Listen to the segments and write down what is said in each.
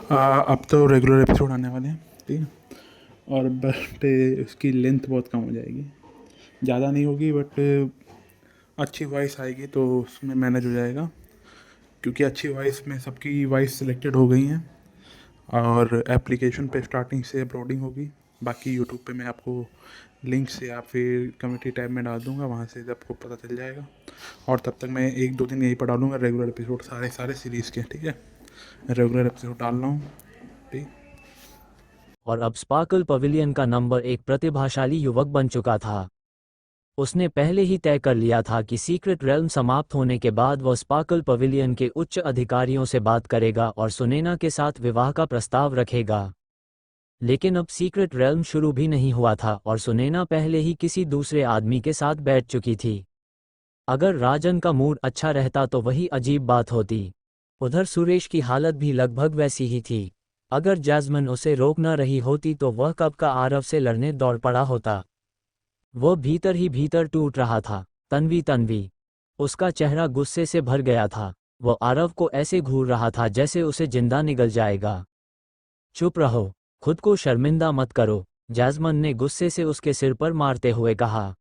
अब तो regular episode आने वाले हैं, ठीक है। और बट इसकी लेंथ बहुत कम हो जाएगी, ज़्यादा नहीं होगी, बट अच्छी वॉइस आएगी तो उसमें मैनेज हो जाएगा, क्योंकि अच्छी वॉइस में सबकी वॉइस सिलेक्टेड हो गई हैं। और एप्लीकेशन पे स्टार्टिंग से अपलोडिंग होगी। बाकी यूट्यूब पे मैं आपको लिंक से या फिर कम्युनिटी टैब में डाल दूंगा, वहाँ से आपको पता चल जाएगा। और तब तक मैं 1-2 दिन यहीं पर डालूंगा रेगुलर एपिसोड, सारे सारे सीरीज़ के, ठीक है। रेगुलर एपिसोड डाल रहा हूँ, ठीक। और अब स्पार्कल पवेलियन का नंबर एक प्रतिभाशाली युवक बन चुका था। उसने पहले ही तय कर लिया था कि सीक्रेट रेल्म समाप्त होने के बाद वह स्पार्कल पवेलियन के उच्च अधिकारियों से बात करेगा और सुनैना के साथ विवाह का प्रस्ताव रखेगा। लेकिन अब सीक्रेट रेल्म शुरू भी नहीं हुआ था और सुनैना पहले ही किसी दूसरे आदमी के साथ बैठ चुकी थी। अगर राजन का मूड अच्छा रहता तो वही अजीब बात होती। उधर सुरेश की हालत भी लगभग वैसी ही थी। अगर जैस्मिन उसे रोक न रही होती तो वह कब का आरव से लड़ने दौड़ पड़ा होता। वह भीतर ही भीतर टूट रहा था। तन्वी तन्वी, उसका चेहरा गुस्से से भर गया था। वह आरव को ऐसे घूर रहा था जैसे उसे जिंदा निगल जाएगा। चुप रहो, खुद को शर्मिंदा मत करो, जैस्मिन ने गुस्से से उसके सिर पर मारते हुए कहा।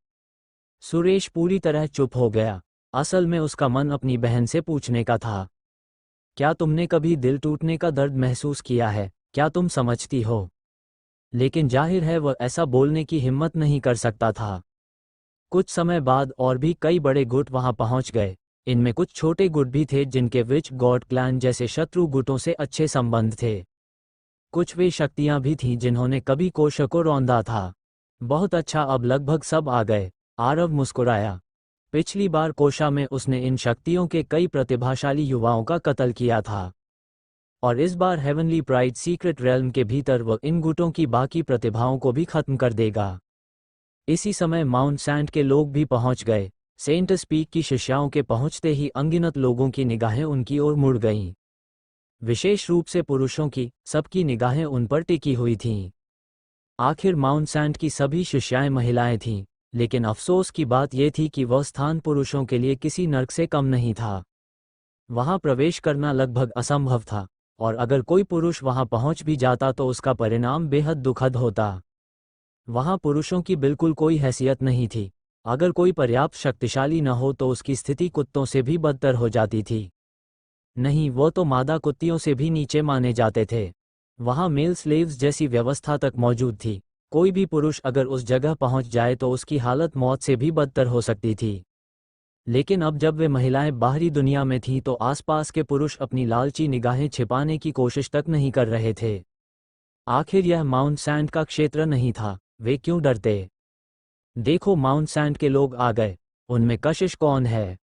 सुरेश पूरी तरह चुप हो गया। असल में उसका मन अपनी बहन से पूछने का था, क्या तुमने कभी दिल टूटने का दर्द महसूस किया है, क्या तुम समझती हो? लेकिन जाहिर है वह ऐसा बोलने की हिम्मत नहीं कर सकता था। कुछ समय बाद और भी कई बड़े गुट वहां पहुंच गए। इनमें कुछ छोटे गुट भी थे जिनके विच गॉड क्लैन जैसे शत्रु गुटों से अच्छे संबंध थे। कुछ वे शक्तियां भी थीं जिन्होंने कभी कोश को रौंदा था। बहुत अच्छा, अब लगभग सब आ गए। आरव मुस्कुराया। पिछली बार कोशा में उसने इन शक्तियों के कई प्रतिभाशाली युवाओं का कत्ल किया था, और इस बार हेवनली प्राइड सीक्रेट रेल्म के भीतर वह इन गुटों की बाकी प्रतिभाओं को भी खत्म कर देगा। इसी समय माउंट सैंड के लोग भी पहुंच गए। सेंट स्पीक की शिष्याओं के पहुंचते ही अनगिनत लोगों की निगाहें उनकी ओर मुड़ गईं। विशेष रूप से पुरुषों की, सबकी निगाहें उन पर टिकी हुई थीं। आखिर माउंट सैंड की सभी शिष्याएं महिलाएं थीं, लेकिन अफसोस की बात यह थी कि वह स्थान पुरुषों के लिए किसी नर्क से कम नहीं था। वहां प्रवेश करना लगभग असंभव था, और अगर कोई पुरुष वहां पहुंच भी जाता तो उसका परिणाम बेहद दुखद होता। वहां पुरुषों की बिल्कुल कोई हैसियत नहीं थी। अगर कोई पर्याप्त शक्तिशाली न हो तो उसकी स्थिति कुत्तों से भी बदतर हो जाती थी। नहीं, वो तो मादा कुत्तियों से भी नीचे माने जाते थे। वहां मेल स्लेव्स जैसी व्यवस्था तक मौजूद थी। कोई भी पुरुष अगर उस जगह पहुंच जाए तो उसकी हालत मौत से भी बदतर हो सकती थी। लेकिन अब जब वे महिलाएं बाहरी दुनिया में थीं तो आसपास के पुरुष अपनी लालची निगाहें छिपाने की कोशिश तक नहीं कर रहे थे। आखिर यह माउंट सैंड का क्षेत्र नहीं था, वे क्यों डरते? देखो, माउंट सैंड के लोग आ गए। उनमें कशिश कौन है?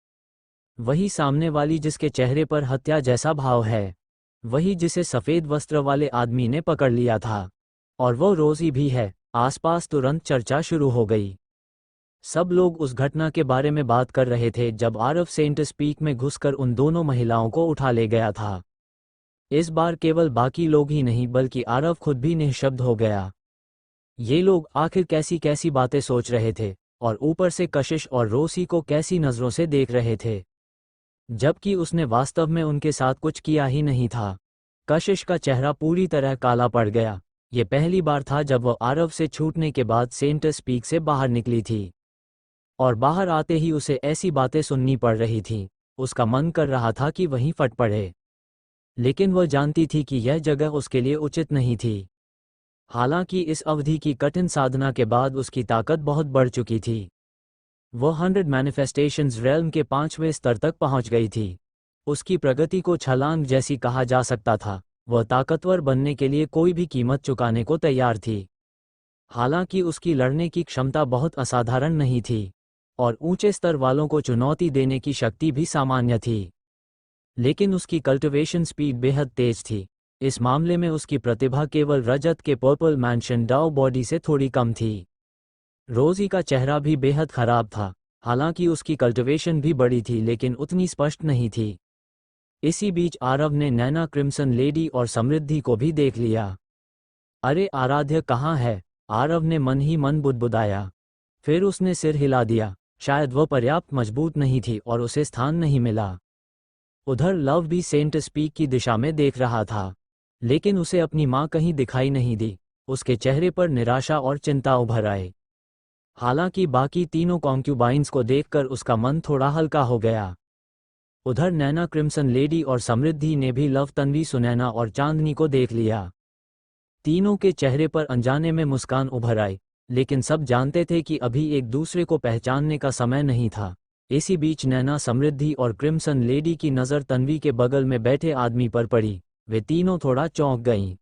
वही सामने वाली जिसके चेहरे पर हत्या जैसा भाव है। वही जिसे सफेद वस्त्र वाले आदमी ने पकड़ लिया था। और वो रोजी भी है। आसपास तुरंत चर्चा शुरू हो गई। सब लोग उस घटना के बारे में बात कर रहे थे जब आरव सेंट स्पीक में घुसकर उन दोनों महिलाओं को उठा ले गया था। इस बार केवल बाकी लोग ही नहीं बल्कि आरव खुद भी निःशब्द हो गया। ये लोग आखिर कैसी कैसी बातें सोच रहे थे, और ऊपर से कशिश और रोसी को कैसी नजरों से देख रहे थे, जबकि उसने वास्तव में उनके साथ कुछ किया ही नहीं था। कशिश का चेहरा पूरी तरह काला पड़ गया। ये पहली बार था जब वह आरव से छूटने के बाद सेंट स्पीक से बाहर निकली थी, और बाहर आते ही उसे ऐसी बातें सुननी पड़ रही थीं। उसका मन कर रहा था कि वहीं फट पड़े, लेकिन वह जानती थी कि यह जगह उसके लिए उचित नहीं थी। हालांकि इस अवधि की कठिन साधना के बाद उसकी ताकत बहुत बढ़ चुकी थी। वह 100 मैनिफेस्टेशंस रेल्म के 5वें स्तर तक पहुंच गई थी। उसकी प्रगति को छलांग जैसी कहा जा सकता था। वह ताकतवर बनने के लिए कोई भी कीमत चुकाने को तैयार थी। हालांकि उसकी लड़ने की क्षमता बहुत असाधारण नहीं थी, और ऊंचे स्तर वालों को चुनौती देने की शक्ति भी सामान्य थी। लेकिन उसकी कल्टिवेशन स्पीड बेहद तेज थी। इस मामले में उसकी प्रतिभा केवल रजत के पर्पल मैंशन डाउ बॉडी से थोड़ी कम थी। रोजी का चेहरा भी बेहद खराब था। हालांकि उसकी कल्टिवेशन भी बड़ी थी लेकिन उतनी स्पष्ट नहीं थी। इसी बीच आरव ने नैना क्रिम्सन लेडी और समृद्धि को भी देख लिया। अरे, आराध्य कहाँ है? आरव ने मन ही मन बुदबुदाया। फिर उसने सिर हिला दिया। शायद वह पर्याप्त मजबूत नहीं थी और उसे स्थान नहीं मिला। उधर लव भी सेंट स्पीक की दिशा में देख रहा था। लेकिन उसे अपनी माँ कहीं दिखाई नहीं दी। उसके चेहरे पर निराशा और चिंता उभर आए। हालांकि बाकी तीनों कॉन्क्यूबाइंस को देखकर उसका मन थोड़ा हल्का हो गया। उधर नैना क्रिम्सन लेडी और समृद्धि ने भी लव तन्वी, सुनैना और चांदनी को देख लिया। तीनों के चेहरे पर अनजाने में मुस्कान उभर आई, लेकिन सब जानते थे कि अभी एक दूसरे को पहचानने का समय नहीं था। इसी बीच नैना, समृद्धि और क्रिम्सन लेडी की नज़र तन्वी के बगल में बैठे आदमी पर पड़ी। वे तीनों थोड़ा चौंक गईं।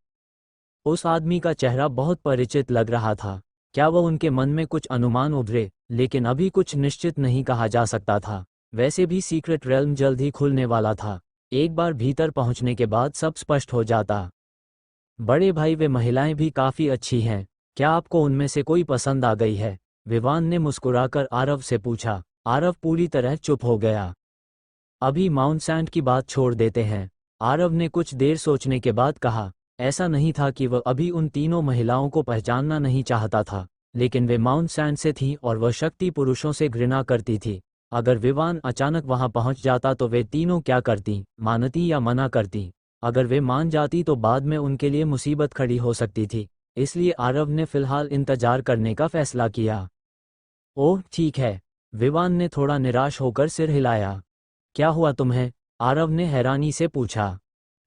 उस आदमी का चेहरा बहुत परिचित लग रहा था। क्या वह उनके मन में कुछ अनुमान उभरे, लेकिन अभी कुछ निश्चित नहीं कहा जा सकता था। वैसे भी सीक्रेट रेल्म जल्द ही खुलने वाला था। एक बार भीतर पहुंचने के बाद सब स्पष्ट हो जाता। बड़े भाई, वे महिलाएं भी काफ़ी अच्छी हैं। क्या आपको उनमें से कोई पसंद आ गई है? विवान ने मुस्कुराकर आरव से पूछा। आरव पूरी तरह चुप हो गया। अभी माउंट सैंड की बात छोड़ देते हैं, आरव ने कुछ देर सोचने के बाद कहा। ऐसा नहीं था कि वह अभी उन तीनों महिलाओं को पहचानना नहीं चाहता था, लेकिन वे माउंट सैंड से थीं और वह शक्ति पुरुषों से घृणा करती थी। अगर विवान अचानक वहां पहुंच जाता तो वे तीनों क्या करती? मानती या मना करती? अगर वे मान जाती तो बाद में उनके लिए मुसीबत खड़ी हो सकती थी। इसलिए आरव ने फिलहाल इंतजार करने का फैसला किया। ओह ठीक है, विवान ने थोड़ा निराश होकर सिर हिलाया। क्या हुआ तुम्हें? आरव ने हैरानी से पूछा।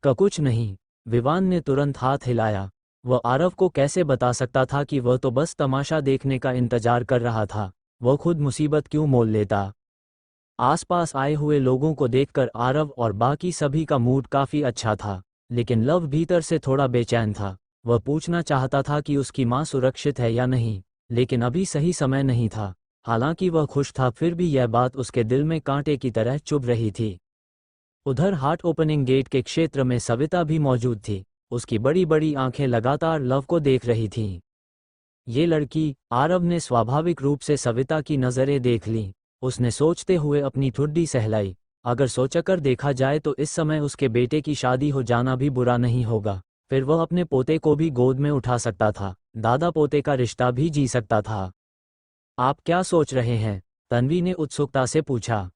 कुछ नहीं, विवान ने तुरंत हाथ हिलाया। वह आरव को कैसे बता सकता था कि वह तो बस तमाशा देखने का इंतजार कर रहा था। वह खुद मुसीबत क्यों मोल लेता? आसपास आए हुए लोगों को देखकर आरव और बाकी सभी का मूड काफ़ी अच्छा था, लेकिन लव भीतर से थोड़ा बेचैन था। वह पूछना चाहता था कि उसकी माँ सुरक्षित है या नहीं, लेकिन अभी सही समय नहीं था। हालांकि वह खुश था, फिर भी यह बात उसके दिल में कांटे की तरह चुभ रही थी। उधर हार्ट ओपनिंग गेट के क्षेत्र में सविता भी मौजूद थी। उसकी बड़ी बड़ी आंखें लगातार लव को देख रही थीं। ये लड़की, आरव ने स्वाभाविक रूप से सविता की नज़रें देख लीं। उसने सोचते हुए अपनी ठुड्डी सहलाई। अगर सोचकर देखा जाए तो इस समय उसके बेटे की शादी हो जाना भी बुरा नहीं होगा। फिर वह अपने पोते को भी गोद में उठा सकता था, दादा पोते का रिश्ता भी जी सकता था। आप क्या सोच रहे हैं? तन्वी ने उत्सुकता से पूछा।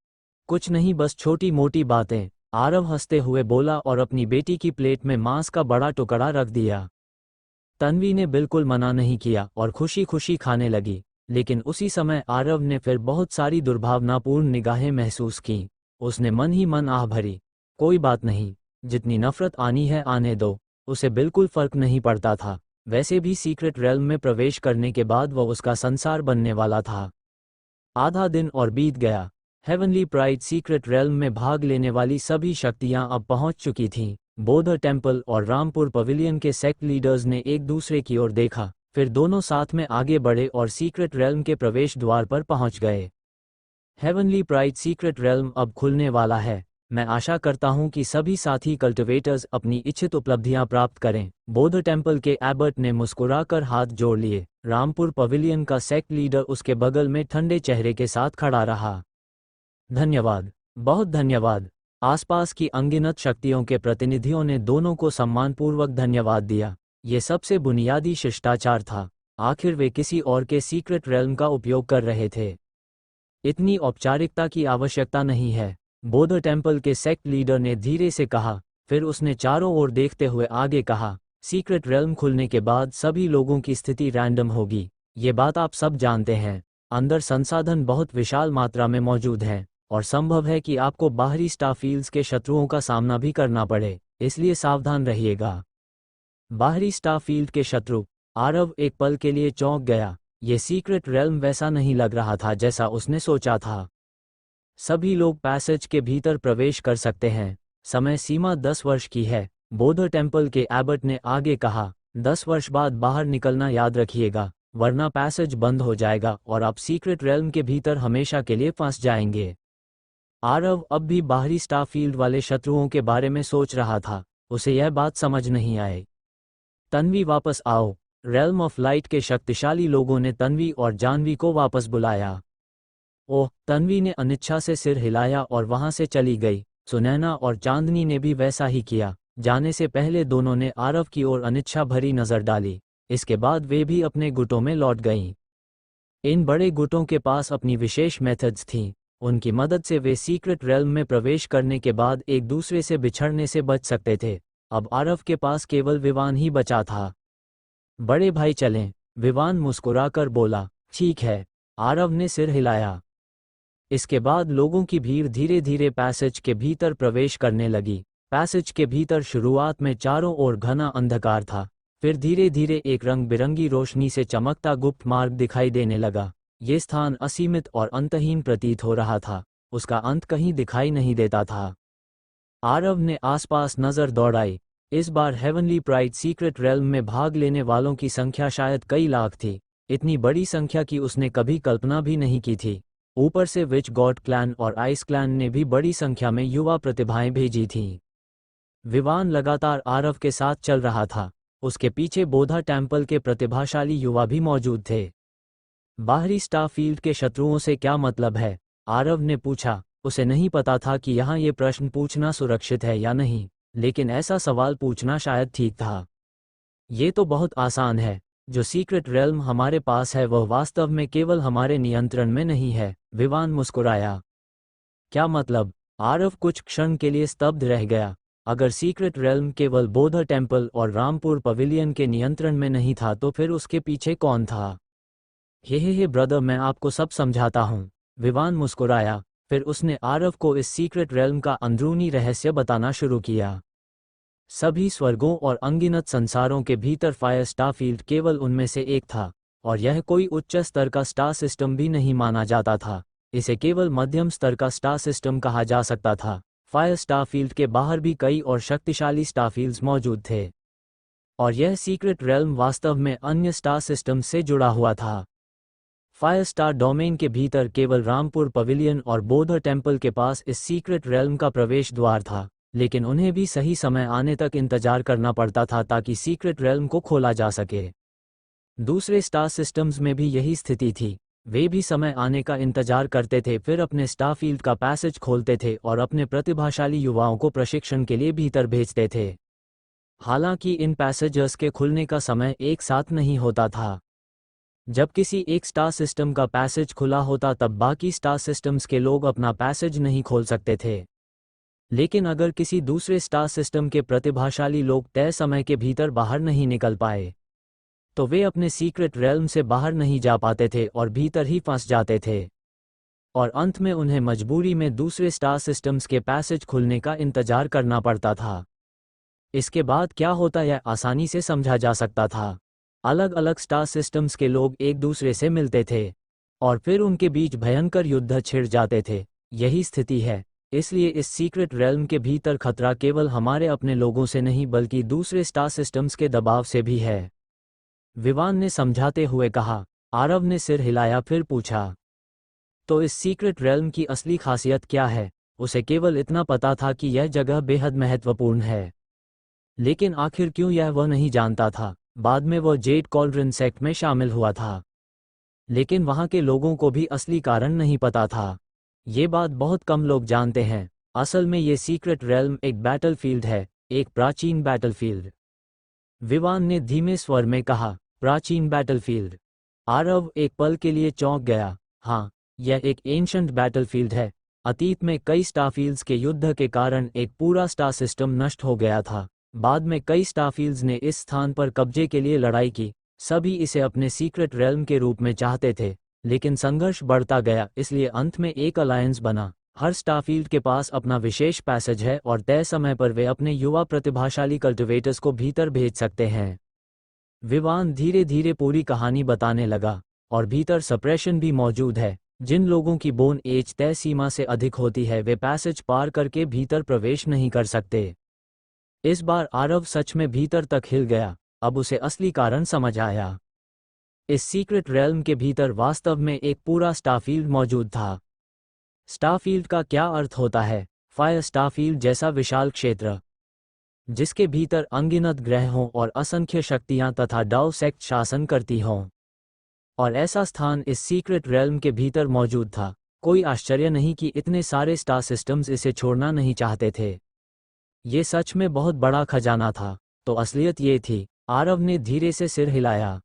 कुछ नहीं, बस छोटी मोटी बातें, आरव हंसते हुए बोला और अपनी बेटी की प्लेट में मांस का बड़ा टुकड़ा रख दिया। तन्वी ने बिल्कुल मना नहीं किया और खुशी खुशी खाने लगी, लेकिन उसी समय आरव ने फिर बहुत सारी दुर्भावनापूर्ण निगाहें महसूस की। उसने मन ही मन आह भरी। कोई बात नहीं, जितनी नफरत आनी है आने दो। उसे बिल्कुल फर्क नहीं पड़ता था। वैसे भी सीक्रेट रेल्म में प्रवेश करने के बाद वह उसका संसार बनने वाला था। आधा दिन और बीत गया। हेवनली प्राइड सीक्रेट रेल्म में भाग लेने वाली सभी शक्तियां अब पहुंच चुकी थीं। बोध टेम्पल और रामपुर पवेलियन के सेक्ट लीडर्स ने एक दूसरे की ओर देखा, फिर दोनों साथ में आगे बढ़े और सीक्रेट रेल्म के प्रवेश द्वार पर पहुंच गए। हेवनली प्राइड सीक्रेट रेल्म अब खुलने वाला है। मैं आशा करता हूं कि सभी साथी कल्टिवेटर्स अपनी इच्छित उपलब्धियां प्राप्त करें। बोध टेम्पल के एबर्ट ने मुस्कुराकर हाथ जोड़ लिए। रामपुर पवेलियन का सेक्ट लीडर उसके बगल में ठंडे चेहरे के साथ खड़ा रहा। धन्यवाद, बहुत धन्यवाद। आसपास की अनगिनत शक्तियों के प्रतिनिधियों ने दोनों को सम्मानपूर्वक धन्यवाद दिया। ये सबसे बुनियादी शिष्टाचार था। आखिर वे किसी और के सीक्रेट रेल्म का उपयोग कर रहे थे। इतनी औपचारिकता की आवश्यकता नहीं है, बोध टेम्पल के सेक्ट लीडर ने धीरे से कहा। फिर उसने चारों ओर देखते हुए आगे कहा, सीक्रेट रेल्म खुलने के बाद सभी लोगों की स्थिति रैंडम होगी। ये बात आप सब जानते हैं। अंदर संसाधन बहुत विशाल मात्रा में मौजूद हैं, और संभव है कि आपको बाहरी स्टारफील्ड्स के शत्रुओं का सामना भी करना पड़े, इसलिए सावधान रहिएगा। बाहरी स्टारफील्ड के शत्रु? आरव एक पल के लिए चौंक गया। ये सीक्रेट रेल्म वैसा नहीं लग रहा था जैसा उसने सोचा था। सभी लोग पैसेज के भीतर प्रवेश कर सकते हैं। समय सीमा 10 वर्ष की है। बोध टेम्पल के एबर्ट ने आगे कहा, 10 वर्ष बाद बाहर निकलना याद रखिएगा, वरना पैसेज बंद हो जाएगा और आप सीक्रेट रेल्म के भीतर हमेशा के लिए फंस जाएंगे। आरव अब भी बाहरी स्टारफील्ड वाले शत्रुओं के बारे में सोच रहा था। उसे यह बात समझ नहीं आई। तन्वी, वापस आओ। रेल्म ऑफ लाइट के शक्तिशाली लोगों ने तन्वी और जानवी को वापस बुलाया। ओह, तन्वी ने अनिच्छा से सिर हिलाया और वहां से चली गई। सुनैना और चांदनी ने भी वैसा ही किया। जाने से पहले दोनों ने आरव की ओर अनिच्छा भरी नजर डाली। इसके बाद वे भी अपने गुटों में लौट गईं। इन बड़े गुटों के पास अपनी विशेष मेथड्स थीं। उनकी मदद से वे सीक्रेट रेल्म में प्रवेश करने के बाद एक दूसरे से बिछड़ने से बच सकते थे। अब आरव के पास केवल विवान ही बचा था। बड़े भाई चलें, विवान मुस्कुराकर बोला। ठीक है, आरव ने सिर हिलाया। इसके बाद लोगों की भीड़ धीरे धीरे पैसेज के भीतर प्रवेश करने लगी। पैसेज के भीतर शुरुआत में चारों ओर घना अंधकार था, फिर धीरे धीरे एक रंग बिरंगी रोशनी से चमकता गुप्त मार्ग दिखाई देने लगा। ये स्थान असीमित और अंतहीन प्रतीत हो रहा था, उसका अंत कहीं दिखाई नहीं देता था। आरव ने आसपास नजर दौड़ाई। इस बार हेवनली प्राइड सीक्रेट रेल्म में भाग लेने वालों की संख्या शायद कई लाख थी। इतनी बड़ी संख्या की उसने कभी कल्पना भी नहीं की थी। ऊपर से विच गॉड क्लैन और आइस क्लैन ने भी बड़ी संख्या में युवा प्रतिभाएं भेजी थीं। विवान लगातार आरव के साथ चल रहा था। उसके पीछे बोधा टेम्पल के प्रतिभाशाली युवा भी मौजूद थे। बाहरी स्टारफील्ड के शत्रुओं से क्या मतलब है? आरव ने पूछा। उसे नहीं पता था कि यहाँ ये प्रश्न पूछना सुरक्षित है या नहीं, लेकिन ऐसा सवाल पूछना शायद ठीक था। ये तो बहुत आसान है। जो सीक्रेट रेल्म हमारे पास है वह वास्तव में केवल हमारे नियंत्रण में नहीं है, विवान मुस्कुराया। क्या मतलब? आरव कुछ क्षण के लिए स्तब्ध रह गया। अगर सीक्रेट रेल्म केवल बोधा टेम्पल और रामपुर पवेलियन के नियंत्रण में नहीं था तो फिर उसके पीछे कौन था? हे ब्रदर, मैं आपको सब समझाता हूँ, विवान मुस्कुराया। फिर उसने आरव को इस सीक्रेट रेल्म का अंदरूनी रहस्य बताना शुरू किया। सभी स्वर्गों और अनगिनत संसारों के भीतर फायर स्टारफील्ड केवल उनमें से एक था, और यह कोई उच्च स्तर का स्टार सिस्टम भी नहीं माना जाता था। इसे केवल मध्यम स्तर का स्टार सिस्टम कहा जा सकता था। फायर स्टारफील्ड के बाहर भी कई और शक्तिशाली स्टारफील्ड्स मौजूद थे, और यह सीक्रेट रेल्म वास्तव में अन्य स्टार सिस्टम से जुड़ा हुआ था। फायर स्टार डोमेन के भीतर केवल रामपुर पवेलियन और बोधा टेम्पल के पास इस सीक्रेट रेल्म का प्रवेश द्वार था, लेकिन उन्हें भी सही समय आने तक इंतजार करना पड़ता था ताकि सीक्रेट रेल्म को खोला जा सके। दूसरे स्टार सिस्टम्स में भी यही स्थिति थी। वे भी समय आने का इंतजार करते थे, फिर अपने स्टारफील्ड का पैसेज खोलते थे और अपने प्रतिभाशाली युवाओं को प्रशिक्षण के लिए भीतर भेजते थे। हालांकि इन पैसेजर्स के खुलने का समय एक साथ नहीं होता था। जब किसी एक स्टार सिस्टम का पैसेज खुला होता तब बाकी स्टार सिस्टम्स के लोग अपना पैसेज नहीं खोल सकते थे। लेकिन अगर किसी दूसरे स्टार सिस्टम के प्रतिभाशाली लोग तय समय के भीतर बाहर नहीं निकल पाए, तो वे अपने सीक्रेट रेल्म से बाहर नहीं जा पाते थे और भीतर ही फंस जाते थे, और अंत में उन्हें मजबूरी में दूसरे स्टार सिस्टम्स के पैसेज खुलने का इंतजार करना पड़ता था। इसके बाद क्या होता यह आसानी से समझा जा सकता था। अलग अलग स्टार सिस्टम्स के लोग एक दूसरे से मिलते थे, और फिर उनके बीच भयंकर युद्ध छिड़ जाते थे। यही स्थिति है। इसलिए इस सीक्रेट रेल्म के भीतर खतरा केवल हमारे अपने लोगों से नहीं बल्कि दूसरे स्टार सिस्टम्स के दबाव से भी है, विवान ने समझाते हुए कहा। आरव ने सिर हिलाया, फिर पूछा, तो इस सीक्रेट रेल्म की असली खासियत क्या है? उसे केवल इतना पता था कि यह जगह बेहद महत्वपूर्ण है, लेकिन आखिर क्यों यह वह नहीं जानता था। बाद में वह जेड कॉल्ड्रन सेक्ट में शामिल हुआ था, लेकिन वहां के लोगों को भी असली कारण नहीं पता था। ये बात बहुत कम लोग जानते हैं। असल में ये सीक्रेट रेल्म एक बैटलफील्ड है, एक प्राचीन बैटलफील्ड, विवान ने धीमे स्वर में कहा। प्राचीन बैटलफील्ड? आरव एक पल के लिए चौंक गया। हाँ, यह एक एंशंट बैटलफील्ड है। अतीत में कई स्टारफील्ड्स के युद्ध के कारण एक पूरा स्टार सिस्टम नष्ट हो गया था। बाद में कई स्टारफील्ड्स ने इस स्थान पर कब्जे के लिए लड़ाई की। सभी इसे अपने सीक्रेट रेल्म के रूप में चाहते थे, लेकिन संघर्ष बढ़ता गया, इसलिए अंत में एक अलायंस बना। हर स्टारफील्ड के पास अपना विशेष पैसेज है और तय समय पर वे अपने युवा प्रतिभाशाली कल्टिवेटर्स को भीतर भेज सकते हैं। विवान धीरे धीरे पूरी कहानी बताने लगा। और भीतर सप्रेशन भी मौजूद है। जिन लोगों की बोन एज तय सीमा से अधिक होती है वे पैसेज पार करके भीतर प्रवेश नहीं कर सकते। इस बार आरव सच में भीतर तक हिल गया। अब उसे असली कारण समझ आया। इस सीक्रेट रेल्म के भीतर वास्तव में एक पूरा स्टारफील्ड मौजूद था। स्टारफील्ड का क्या अर्थ होता है? फायर स्टारफील्ड जैसा विशाल क्षेत्र, जिसके भीतर अनगिनत ग्रह हों और असंख्य शक्तियां तथा डाउ सेक्ट शासन करती हों। और ऐसा स्थान इस सीक्रेट रेल्म के भीतर मौजूद था। कोई आश्चर्य नहीं कि इतने सारे स्टार सिस्टम्स इसे छोड़ना नहीं चाहते थे। ये सच में बहुत बड़ा खजाना था। तो असलियत ये थी। आरव ने धीरे से सिर हिलाया।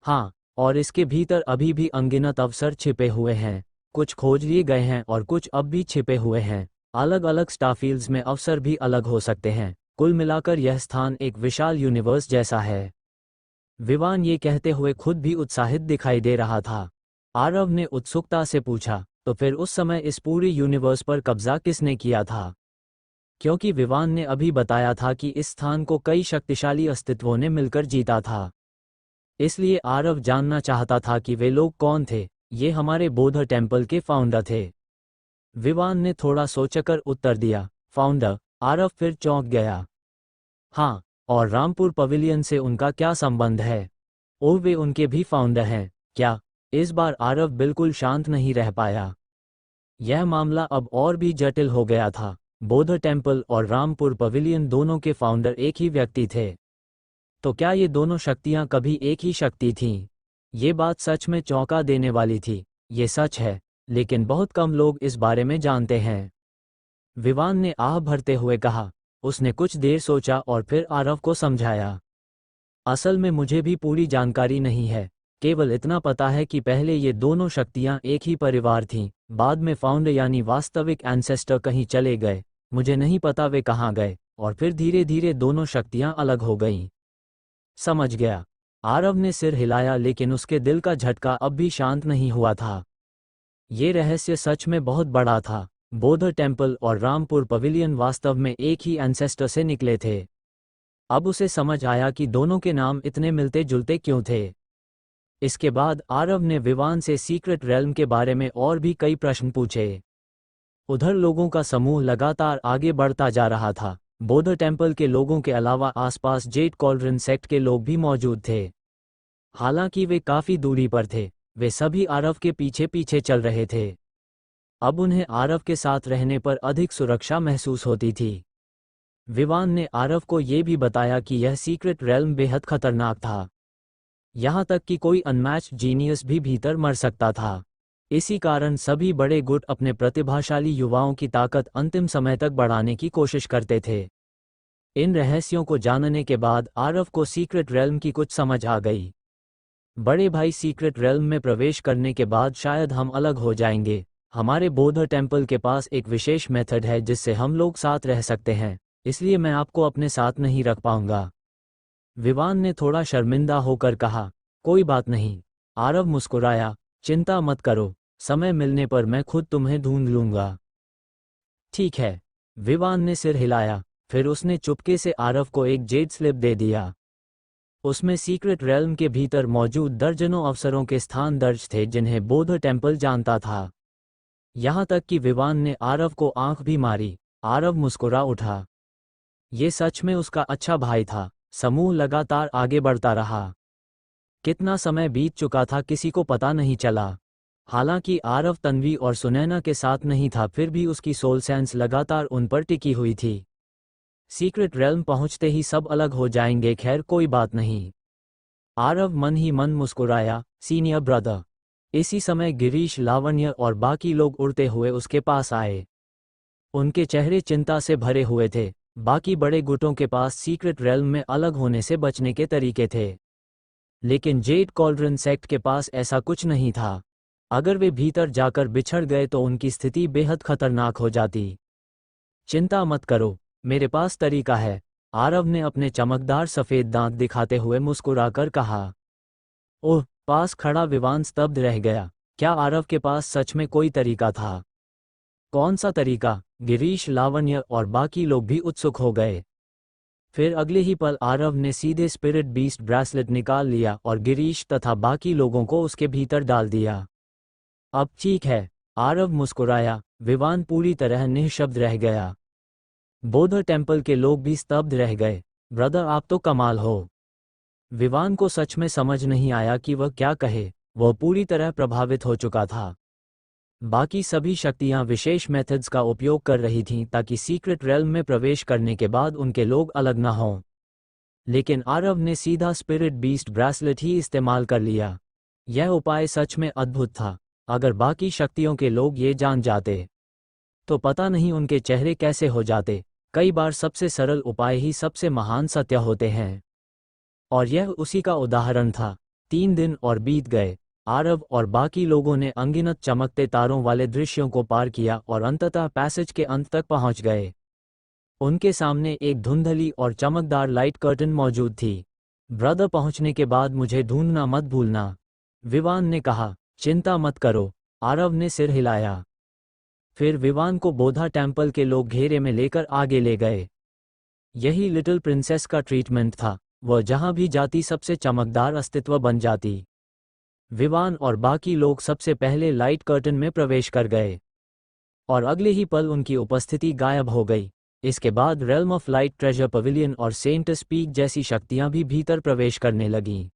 हाँ, और इसके भीतर अभी भी अनगिनत अवसर छिपे हुए हैं। कुछ खोज लिए गए हैं और कुछ अब भी छिपे हुए हैं। अलग अलग स्टारफील्ड्स में अवसर भी अलग हो सकते हैं। कुल मिलाकर यह स्थान एक विशाल यूनिवर्स जैसा है। विवान ये कहते हुए खुद भी उत्साहित दिखाई दे रहा था। आरव ने उत्सुकता से पूछा, तो फिर उस समय इस पूरी यूनिवर्स पर कब्जा किसने किया था? क्योंकि विवान ने अभी बताया था कि इस स्थान को कई शक्तिशाली अस्तित्वों ने मिलकर जीता था। इसलिए आरव जानना चाहता था कि वे लोग कौन थे। ये हमारे बौद्ध टेम्पल के फाउंडर थे। विवान ने थोड़ा सोचकर उत्तर दिया, फाउंडर? आरव फिर चौंक गया। हाँ, और रामपुर पवेलियन से उनका क्या संबंध है? ओह, वे उनके भी फाउंडर हैं क्या? इस बार आरव बिल्कुल शांत नहीं रह पाया। यह मामला अब और भी जटिल हो गया था। बौद्ध टेम्पल और रामपुर पवेलियन दोनों के फाउंडर एक ही व्यक्ति थे। तो क्या ये दोनों शक्तियां कभी एक ही शक्ति थीं? ये बात सच में चौंका देने वाली थी। ये सच है, लेकिन बहुत कम लोग इस बारे में जानते हैं। विवान ने आह भरते हुए कहा। उसने कुछ देर सोचा और फिर आरव को समझाया, असल में मुझे भी पूरी जानकारी नहीं है। केवल इतना पता है कि पहले ये दोनों शक्तियां एक ही परिवार थीं, बाद में फाउंडर यानी वास्तविक एंसेस्टर कहीं चले गए। मुझे नहीं पता वे कहाँ गए, और फिर धीरे धीरे दोनों शक्तियां अलग हो गईं। समझ गया। आरव ने सिर हिलाया, लेकिन उसके दिल का झटका अब भी शांत नहीं हुआ था। ये रहस्य सच में बहुत बड़ा था। बौद्ध टेम्पल और रामपुर पवेलियन वास्तव में एक ही एंसेस्टर से निकले थे। अब उसे समझ आया कि दोनों के नाम इतने मिलते जुलते क्यों थे। इसके बाद आरव ने विवान से सीक्रेट रेल्म के बारे में और भी कई प्रश्न पूछे। उधर लोगों का समूह लगातार आगे बढ़ता जा रहा था। बौद्ध टेम्पल के लोगों के अलावा आसपास जेड कॉलरन सेक्ट के लोग भी मौजूद थे। हालांकि वे काफी दूरी पर थे, वे सभी आरव के पीछे पीछे चल रहे थे। अब उन्हें आरव के साथ रहने पर अधिक सुरक्षा महसूस होती थी। विवान ने आरव को ये भी बताया कि यह सीक्रेट रेल्म बेहद खतरनाक था। यहाँ तक कि कोई अनमैच्ड जीनियस भी भीतर मर सकता था। इसी कारण सभी बड़े गुट अपने प्रतिभाशाली युवाओं की ताकत अंतिम समय तक बढ़ाने की कोशिश करते थे। इन रहस्यों को जानने के बाद आरव को सीक्रेट रेल्म की कुछ समझ आ गई। बड़े भाई, सीक्रेट रेल्म में प्रवेश करने के बाद शायद हम अलग हो जाएंगे। हमारे बौद्ध टेम्पल के पास एक विशेष मेथड है जिससे हम लोग साथ रह सकते हैं, इसलिए मैं आपको अपने साथ नहीं रख पाऊंगा। विवान ने थोड़ा शर्मिंदा होकर कहा, कोई बात नहीं। आरव मुस्कुराया, चिंता मत करो, समय मिलने पर मैं खुद तुम्हें ढूंढ लूंगा। ठीक है। विवान ने सिर हिलाया, फिर उसने चुपके से आरव को एक जेड स्लिप दे दिया। उसमें सीक्रेट रेल्म के भीतर मौजूद दर्जनों अफसरों के स्थान दर्ज थे जिन्हें बौद्ध टेम्पल जानता था। यहाँ तक कि विवान ने आरव को आंख भी मारी। आरव मुस्कुरा उठा। ये सच में उसका अच्छा भाई था। समूह लगातार आगे बढ़ता रहा। कितना समय बीत चुका था किसी को पता नहीं चला। हालांकि आरव तन्वी और सुनैना के साथ नहीं था, फिर भी उसकी सोल सेंस लगातार उन पर टिकी हुई थी। सीक्रेट रेल्म पहुंचते ही सब अलग हो जाएंगे, खैर कोई बात नहीं। आरव मन ही मन मुस्कुराया, सीनियर ब्रदर। इसी समय गिरीश, लावण्य और बाकी लोग उड़ते हुए उसके पास आए। उनके चेहरे चिंता से भरे हुए थे। बाकी बड़े गुटों के पास सीक्रेट रेल्म में अलग होने से बचने के तरीके थे, लेकिन जेड कॉलरन सेक्ट के पास ऐसा कुछ नहीं था। अगर वे भीतर जाकर बिछड़ गए तो उनकी स्थिति बेहद खतरनाक हो जाती। चिंता मत करो, मेरे पास तरीका है। आरव ने अपने चमकदार सफेद दांत दिखाते हुए मुस्कुराकर कहा। ओह! पास खड़ा विवान स्तब्ध रह गया। क्या आरव के पास सच में कोई तरीका था? कौन सा तरीका? गिरीश, लावण्य और बाकी लोग भी उत्सुक हो गए। फिर अगले ही पल आरव ने सीधे स्पिरिट बीस्ट ब्रेसलेट निकाल लिया और गिरीश तथा बाकी लोगों को उसके भीतर डाल दिया। अब ठीक है। आरव मुस्कुराया। विवान पूरी तरह निःशब्द रह गया। बौद्ध टेम्पल के लोग भी स्तब्ध रह गए। ब्रदर, आप तो कमाल हो। विवान को सच में समझ नहीं आया कि वह क्या कहे। वह पूरी तरह प्रभावित हो चुका था। बाकी सभी शक्तियां विशेष मेथड्स का उपयोग कर रही थीं ताकि सीक्रेट रेल्म में प्रवेश करने के बाद उनके लोग अलग न हों, लेकिन आरव ने सीधा स्पिरिट बीस्ट ब्रेसलेट ही इस्तेमाल कर लिया। यह उपाय सच में अद्भुत था। अगर बाकी शक्तियों के लोग ये जान जाते तो पता नहीं उनके चेहरे कैसे हो जाते। कई बार सबसे सरल उपाय ही सबसे महान सत्य होते हैं, और यह उसी का उदाहरण था। 3 दिन और बीत गए। आरव और बाकी लोगों ने अनगिनत चमकते तारों वाले दृश्यों को पार किया और अंततः पैसेज के अंत तक पहुंच गए। उनके सामने एक धुंधली और चमकदार लाइट कर्टन मौजूद थी। ब्रदर, पहुंचने के बाद मुझे ढूंढना मत भूलना, विवान ने कहा। चिंता मत करो, आरव ने सिर हिलाया। फिर विवान को बोधा टेम्पल के लोग घेरे में लेकर आगे ले गए। यही लिटिल प्रिंसेस का ट्रीटमेंट था, वह जहां भी जाती सबसे चमकदार अस्तित्व बन जाती। विवान और बाकी लोग सबसे पहले लाइट कर्टन में प्रवेश कर गए और अगले ही पल उनकी उपस्थिति गायब हो गई। इसके बाद realm of light, treasure pavilion और सेंट स्पीक जैसी शक्तियां भी भीतर प्रवेश करने लगीं।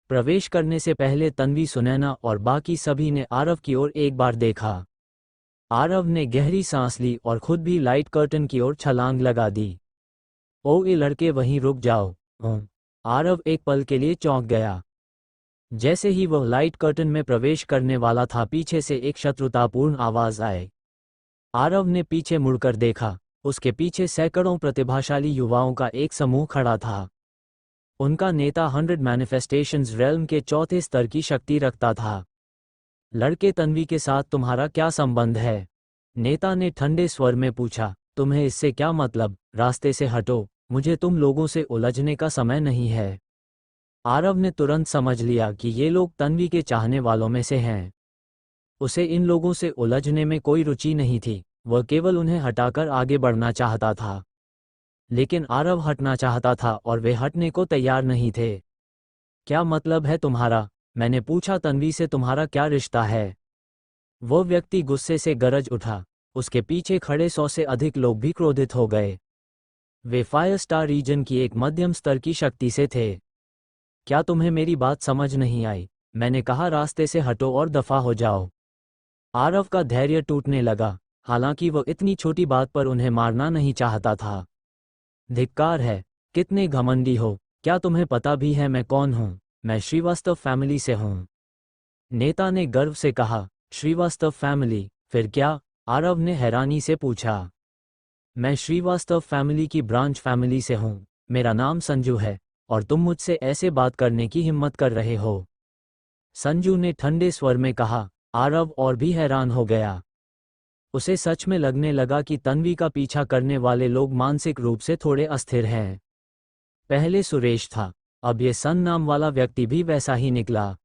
प्रवेश करने से पहले तन्वी, सुनैना और बाकी सभी ने आरव की ओर एक बार देखा। आरव ने गहरी सांस ली और खुद भी लाइट कर्टन की ओर छलांग लगा दी। ओ ये लड़के, वहीं रुक जाओ। आरव एक पल के लिए चौंक गया। जैसे ही वह लाइट कर्टन में प्रवेश करने वाला था, पीछे से एक शत्रुतापूर्ण आवाज आए। आरव ने पीछे मुड़कर देखा। उसके पीछे सैकड़ों प्रतिभाशाली युवाओं का एक समूह खड़ा था। उनका नेता 100 मैनिफेस्टेशंस रेल्म के चौथे स्तर की शक्ति रखता था। लड़के, तन्वी के साथ तुम्हारा क्या संबंध है? नेता ने ठंडे स्वर में पूछा। तुम्हें इससे क्या मतलब? रास्ते से हटो, मुझे तुम लोगों से उलझने का समय नहीं है। आरव ने तुरंत समझ लिया कि ये लोग तन्वी के चाहने वालों में से हैं। उसे इन लोगों से उलझने में कोई रुचि नहीं थी, वह केवल उन्हें हटाकर आगे बढ़ना चाहता था। लेकिन आरव हटना चाहता था और वे हटने को तैयार नहीं थे। क्या मतलब है तुम्हारा? मैंने पूछा। तन्वी से तुम्हारा क्या रिश्ता है? वो व्यक्ति गुस्से से गरज उठा। उसके पीछे खड़े 100 से अधिक लोग भी क्रोधित हो गए। वे फायर स्टार रीजन की एक मध्यम स्तर की शक्ति से थे। क्या तुम्हें मेरी बात समझ नहीं आई? मैंने कहा रास्ते से हटो और दफा हो जाओ। आरव का धैर्य टूटने लगा, हालांकि वो इतनी छोटी बात पर उन्हें मारना नहीं चाहता था। धिक्कार है, कितने घमंडी हो। क्या तुम्हें पता भी है मैं कौन हूँ? मैं श्रीवास्तव फैमिली से हूँ, नेता ने गर्व से कहा। श्रीवास्तव फैमिली? फिर क्या? आरव ने हैरानी से पूछा। मैं श्रीवास्तव फैमिली की ब्रांच फैमिली से हूँ। मेरा नाम संजू है और तुम मुझसे ऐसे बात करने की हिम्मत कर रहे हो? संजू ने ठंडे स्वर में कहा। आरव और भी हैरान हो गया। उसे सच में लगने लगा कि तन्वी का पीछा करने वाले लोग मानसिक रूप से थोड़े अस्थिर हैं। पहले सुरेश था, अब ये सन नाम वाला व्यक्ति भी वैसा ही निकला।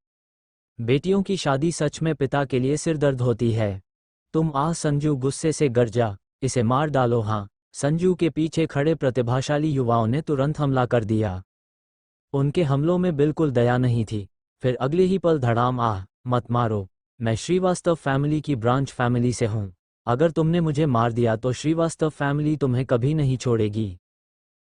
बेटियों की शादी सच में पिता के लिए सिरदर्द होती है। तुम संजू गुस्से से गरजा, इसे मार डालो। हाँ, संजू के पीछे खड़े प्रतिभाशाली युवाओं ने तुरंत हमला कर दिया। उनके हमलों में बिल्कुल दया नहीं थी। फिर अगले ही पल धड़ाम। मत मारो, मैं श्रीवास्तव फैमिली की ब्रांच फैमिली से हूँ। अगर तुमने मुझे मार दिया तो श्रीवास्तव फैमिली तुम्हें कभी नहीं छोड़ेगी।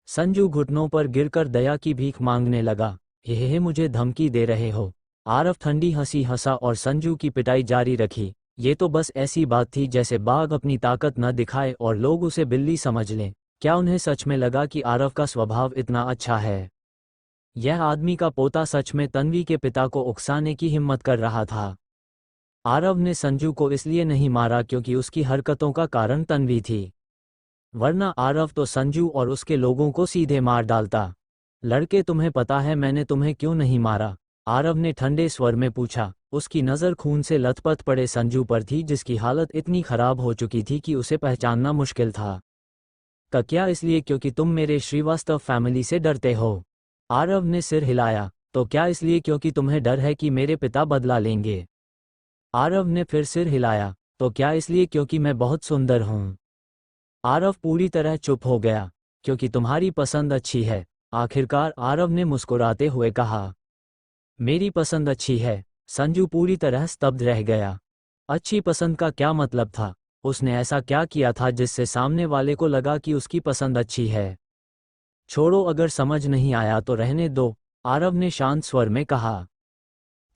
संजू घुटनों पर गिरकर दया की भीख मांगने लगा। हे, मुझे धमकी दे रहे हो? आरव ठंडी हंसी हंसा और संजू की पिटाई जारी रखी। ये तो बस ऐसी बात थी जैसे बाघ अपनी ताकत न दिखाए और लोग उसे बिल्ली समझ लें। क्या उन्हें सच में लगा कि आरव का स्वभाव इतना अच्छा है? यह आदमी का पोता सच में तन्वी के पिता को उकसाने की हिम्मत कर रहा था। आरव ने संजू को इसलिए नहीं मारा क्योंकि उसकी हरकतों का कारण तन्वी थी, वरना आरव तो संजू और उसके लोगों को सीधे मार डालता। लड़के, तुम्हें पता है मैंने तुम्हें क्यों नहीं मारा? आरव ने ठंडे स्वर में पूछा। उसकी नज़र खून से लथपथ पड़े संजू पर थी, जिसकी हालत इतनी खराब हो चुकी थी कि उसे पहचानना मुश्किल था। क्या इसलिए क्योंकि तुम मेरे श्रीवास्तव फैमिली से डरते हो? आरव ने सिर हिलाया। तो क्या इसलिए क्योंकि तुम्हें डर है कि मेरे पिता बदला लेंगे? आरव ने फिर सिर हिलाया। तो क्या इसलिए क्योंकि मैं बहुत सुंदर हूँ? आरव पूरी तरह चुप हो गया। क्योंकि तुम्हारी पसंद अच्छी है, आखिरकार आरव ने मुस्कुराते हुए कहा। मेरी पसंद अच्छी है? संजू पूरी तरह स्तब्ध रह गया। अच्छी पसंद का क्या मतलब था? उसने ऐसा क्या किया था जिससे सामने वाले को लगा कि उसकी पसंद अच्छी है? छोड़ो, अगर समझ नहीं आया तो रहने दो, आरव ने शांत स्वर में कहा।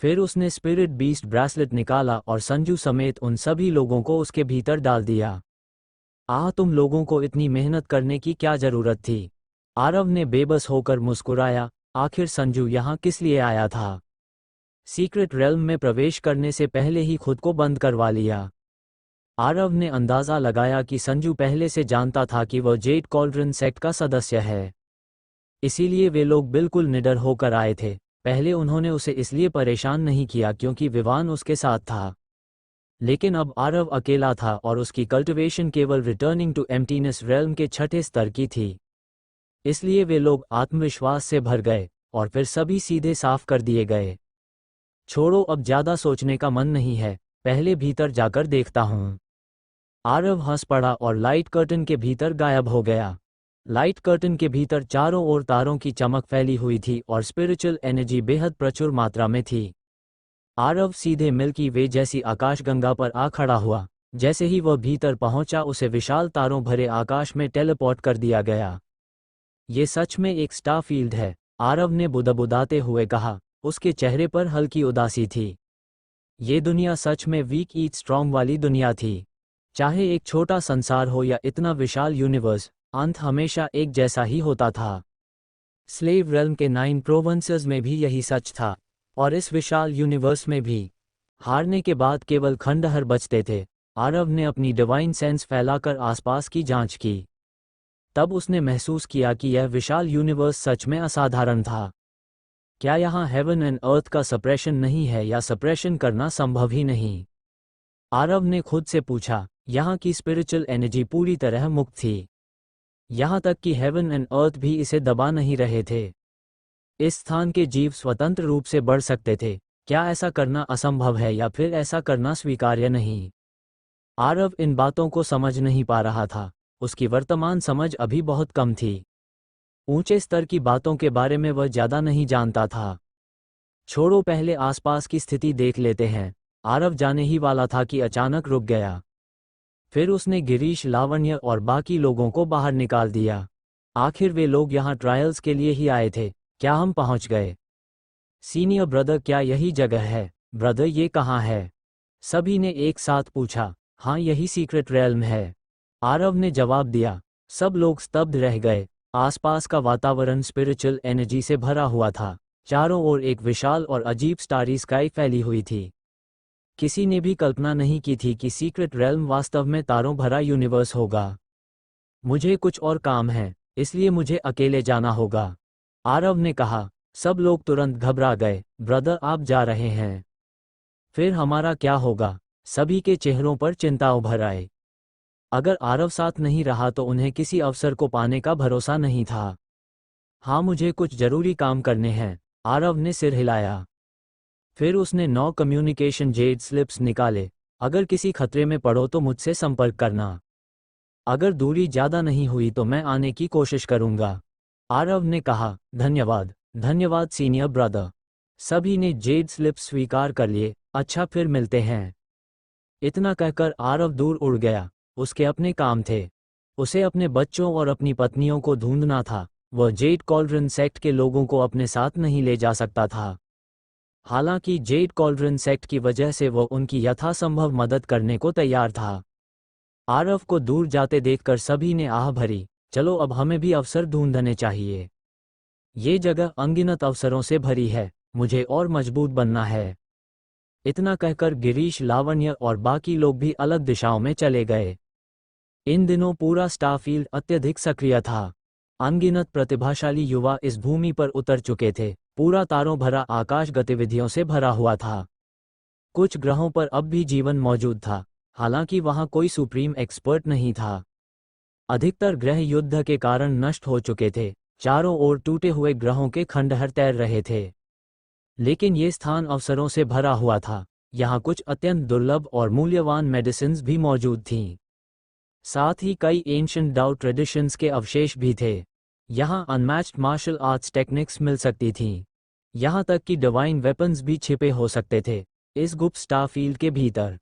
फिर उसने स्पिरिट बीस्ट ब्रेसलेट निकाला और संजू समेत उन सभी लोगों को उसके भीतर डाल दिया। तुम लोगों को इतनी मेहनत करने की क्या जरूरत थी? आरव ने बेबस होकर मुस्कुराया। आखिर संजू यहाँ किस लिए आया था? सीक्रेट रेल्म में प्रवेश करने से पहले ही खुद को बंद करवा लिया। आरव ने अंदाजा लगाया कि संजू पहले से जानता था कि वह जेड कॉल्ड्रन सेक्ट का सदस्य है, इसीलिए वे लोग बिल्कुल निडर होकर आए थे। पहले उन्होंने उसे इसलिए परेशान नहीं किया क्योंकि विवान उसके साथ था। लेकिन अब आरव अकेला था और उसकी कल्टिवेशन केवल रिटर्निंग टू एम्प्टीनेस रेल्म के छठे स्तर की थी। इसलिए वे लोग आत्मविश्वास से भर गए और फिर सभी सीधे साफ कर दिए गए। छोड़ो, अब ज्यादा सोचने का मन नहीं है, पहले भीतर जाकर देखता हूँ। आरव हंस पड़ा और लाइट कर्टन के भीतर गायब हो गया। लाइट कर्टन के भीतर चारों ओर तारों की चमक फैली हुई थी और स्पिरिचुअल एनर्जी बेहद प्रचुर मात्रा में थी। आरव सीधे मिल्की वे जैसी आकाशगंगा पर आ खड़ा हुआ। जैसे ही वह भीतर पहुंचा उसे विशाल तारों भरे आकाश में टेलीपोर्ट कर दिया गया। ये सच में एक स्टार फील्ड है, आरव ने बुदबुदाते हुए कहा। उसके चेहरे पर हल्की उदासी थी। ये दुनिया सच में वीक ईट स्ट्रॉन्ग वाली दुनिया थी। चाहे एक छोटा संसार हो या इतना विशाल यूनिवर्स, अंत हमेशा एक जैसा ही होता था। स्लेव रेल्म के 9 प्रोविंसेस में भी यही सच था, और इस विशाल यूनिवर्स में भी। हारने के बाद केवल खंडहर बचते थे। आरव ने अपनी डिवाइन सेंस फैलाकर आसपास की जांच की। तब उसने महसूस किया कि यह विशाल यूनिवर्स सच में असाधारण था। क्या यहाँ हेवन एंड अर्थ का सप्रेशन नहीं है या सप्रेशन करना संभव ही नहीं? आरव ने खुद से पूछा। यहाँ की स्पिरिचुअल एनर्जी पूरी तरह मुक्त थी। यहाँ तक कि हेवन एंड अर्थ भी इसे दबा नहीं रहे थे। इस स्थान के जीव स्वतंत्र रूप से बढ़ सकते थे। क्या ऐसा करना असंभव है या फिर ऐसा करना स्वीकार्य नहीं? आरव इन बातों को समझ नहीं पा रहा था। उसकी वर्तमान समझ अभी बहुत कम थी। ऊंचे स्तर की बातों के बारे में वह ज्यादा नहीं जानता था। छोड़ो, पहले आसपास की स्थिति देख लेते हैं। आरव जाने ही वाला था कि अचानक रुक गया। फिर उसने गिरीश, लावण्य और बाकी लोगों को बाहर निकाल दिया। आखिर वे लोग यहाँ ट्रायल्स के लिए ही आए थे। क्या हम पहुंच गए? सीनियर ब्रदर, क्या यही जगह है? ब्रदर, ये कहाँ है? सभी ने एक साथ पूछा। हाँ, यही सीक्रेट रेल्म है, आरव ने जवाब दिया। सब लोग स्तब्ध रह गए। आसपास का वातावरण स्पिरिचुअल एनर्जी से भरा हुआ था। चारों ओर एक विशाल और अजीब स्टारी स्काई फैली हुई थी। किसी ने भी कल्पना नहीं की थी कि सीक्रेट रेल्म वास्तव में तारों भरा यूनिवर्स होगा। मुझे कुछ और काम है, इसलिए मुझे अकेले जाना होगा, आरव ने कहा। सब लोग तुरंत घबरा गए। ब्रदर, आप जा रहे हैं? फिर हमारा क्या होगा? सभी के चेहरों पर चिंता उभर आए। अगर आरव साथ नहीं रहा तो उन्हें किसी अवसर को पाने का भरोसा नहीं था। हाँ, मुझे कुछ जरूरी काम करने हैं, आरव ने सिर हिलाया। फिर उसने 9 कम्युनिकेशन जेड स्लिप्स निकाले। अगर किसी खतरे में पड़ो तो मुझसे संपर्क करना। अगर दूरी ज्यादा नहीं हुई तो मैं आने की कोशिश करूंगा, आरव ने कहा। धन्यवाद, धन्यवाद सीनियर ब्रदर। सभी ने जेड स्लिप्स स्वीकार कर लिए। अच्छा, फिर मिलते हैं। इतना कहकर आरव दूर उड़ गया। उसके अपने काम थे। उसे अपने बच्चों और अपनी पत्नियों को ढूंढना था। वह जेड कॉल्ड्रन सेक्ट के लोगों को अपने साथ नहीं ले जा सकता था। हालांकि जेड कॉल्ड्रन सेक्ट की वजह से वह उनकी यथासंभव मदद करने को तैयार था। आरव को दूर जाते देखकर सभी ने आह भरी। चलो, अब हमें भी अवसर ढूंढने चाहिए। ये जगह अनगिनत अवसरों से भरी है, मुझे और मजबूत बनना है। इतना कहकर गिरीश, लावण्य और बाकी लोग भी अलग दिशाओं में चले गए। इन दिनों पूरा स्टारफील्ड अत्यधिक सक्रिय था। अनगिनत प्रतिभाशाली युवा इस भूमि पर उतर चुके थे। पूरा तारों भरा आकाश गतिविधियों से भरा हुआ था। कुछ ग्रहों पर अब भी जीवन मौजूद था, हालांकि वहां कोई सुप्रीम एक्सपर्ट नहीं था। अधिकतर ग्रह युद्ध के कारण नष्ट हो चुके थे। चारों ओर टूटे हुए ग्रहों के खंडहर तैर रहे थे। लेकिन ये स्थान अवसरों से भरा हुआ था। यहाँ कुछ अत्यंत दुर्लभ और मूल्यवान मेडिसिन्स भी मौजूद थीं। साथ ही कई एंशिएंट डाउ ट्रेडिशंस के अवशेष भी थे। यहाँ अनमैच्ड मार्शल आर्ट्स टेक्निक्स मिल सकती थीं। यहाँ तक कि डिवाइन वेपन्स भी छिपे हो सकते थे इस गुप्त स्टारफील्ड के भीतर।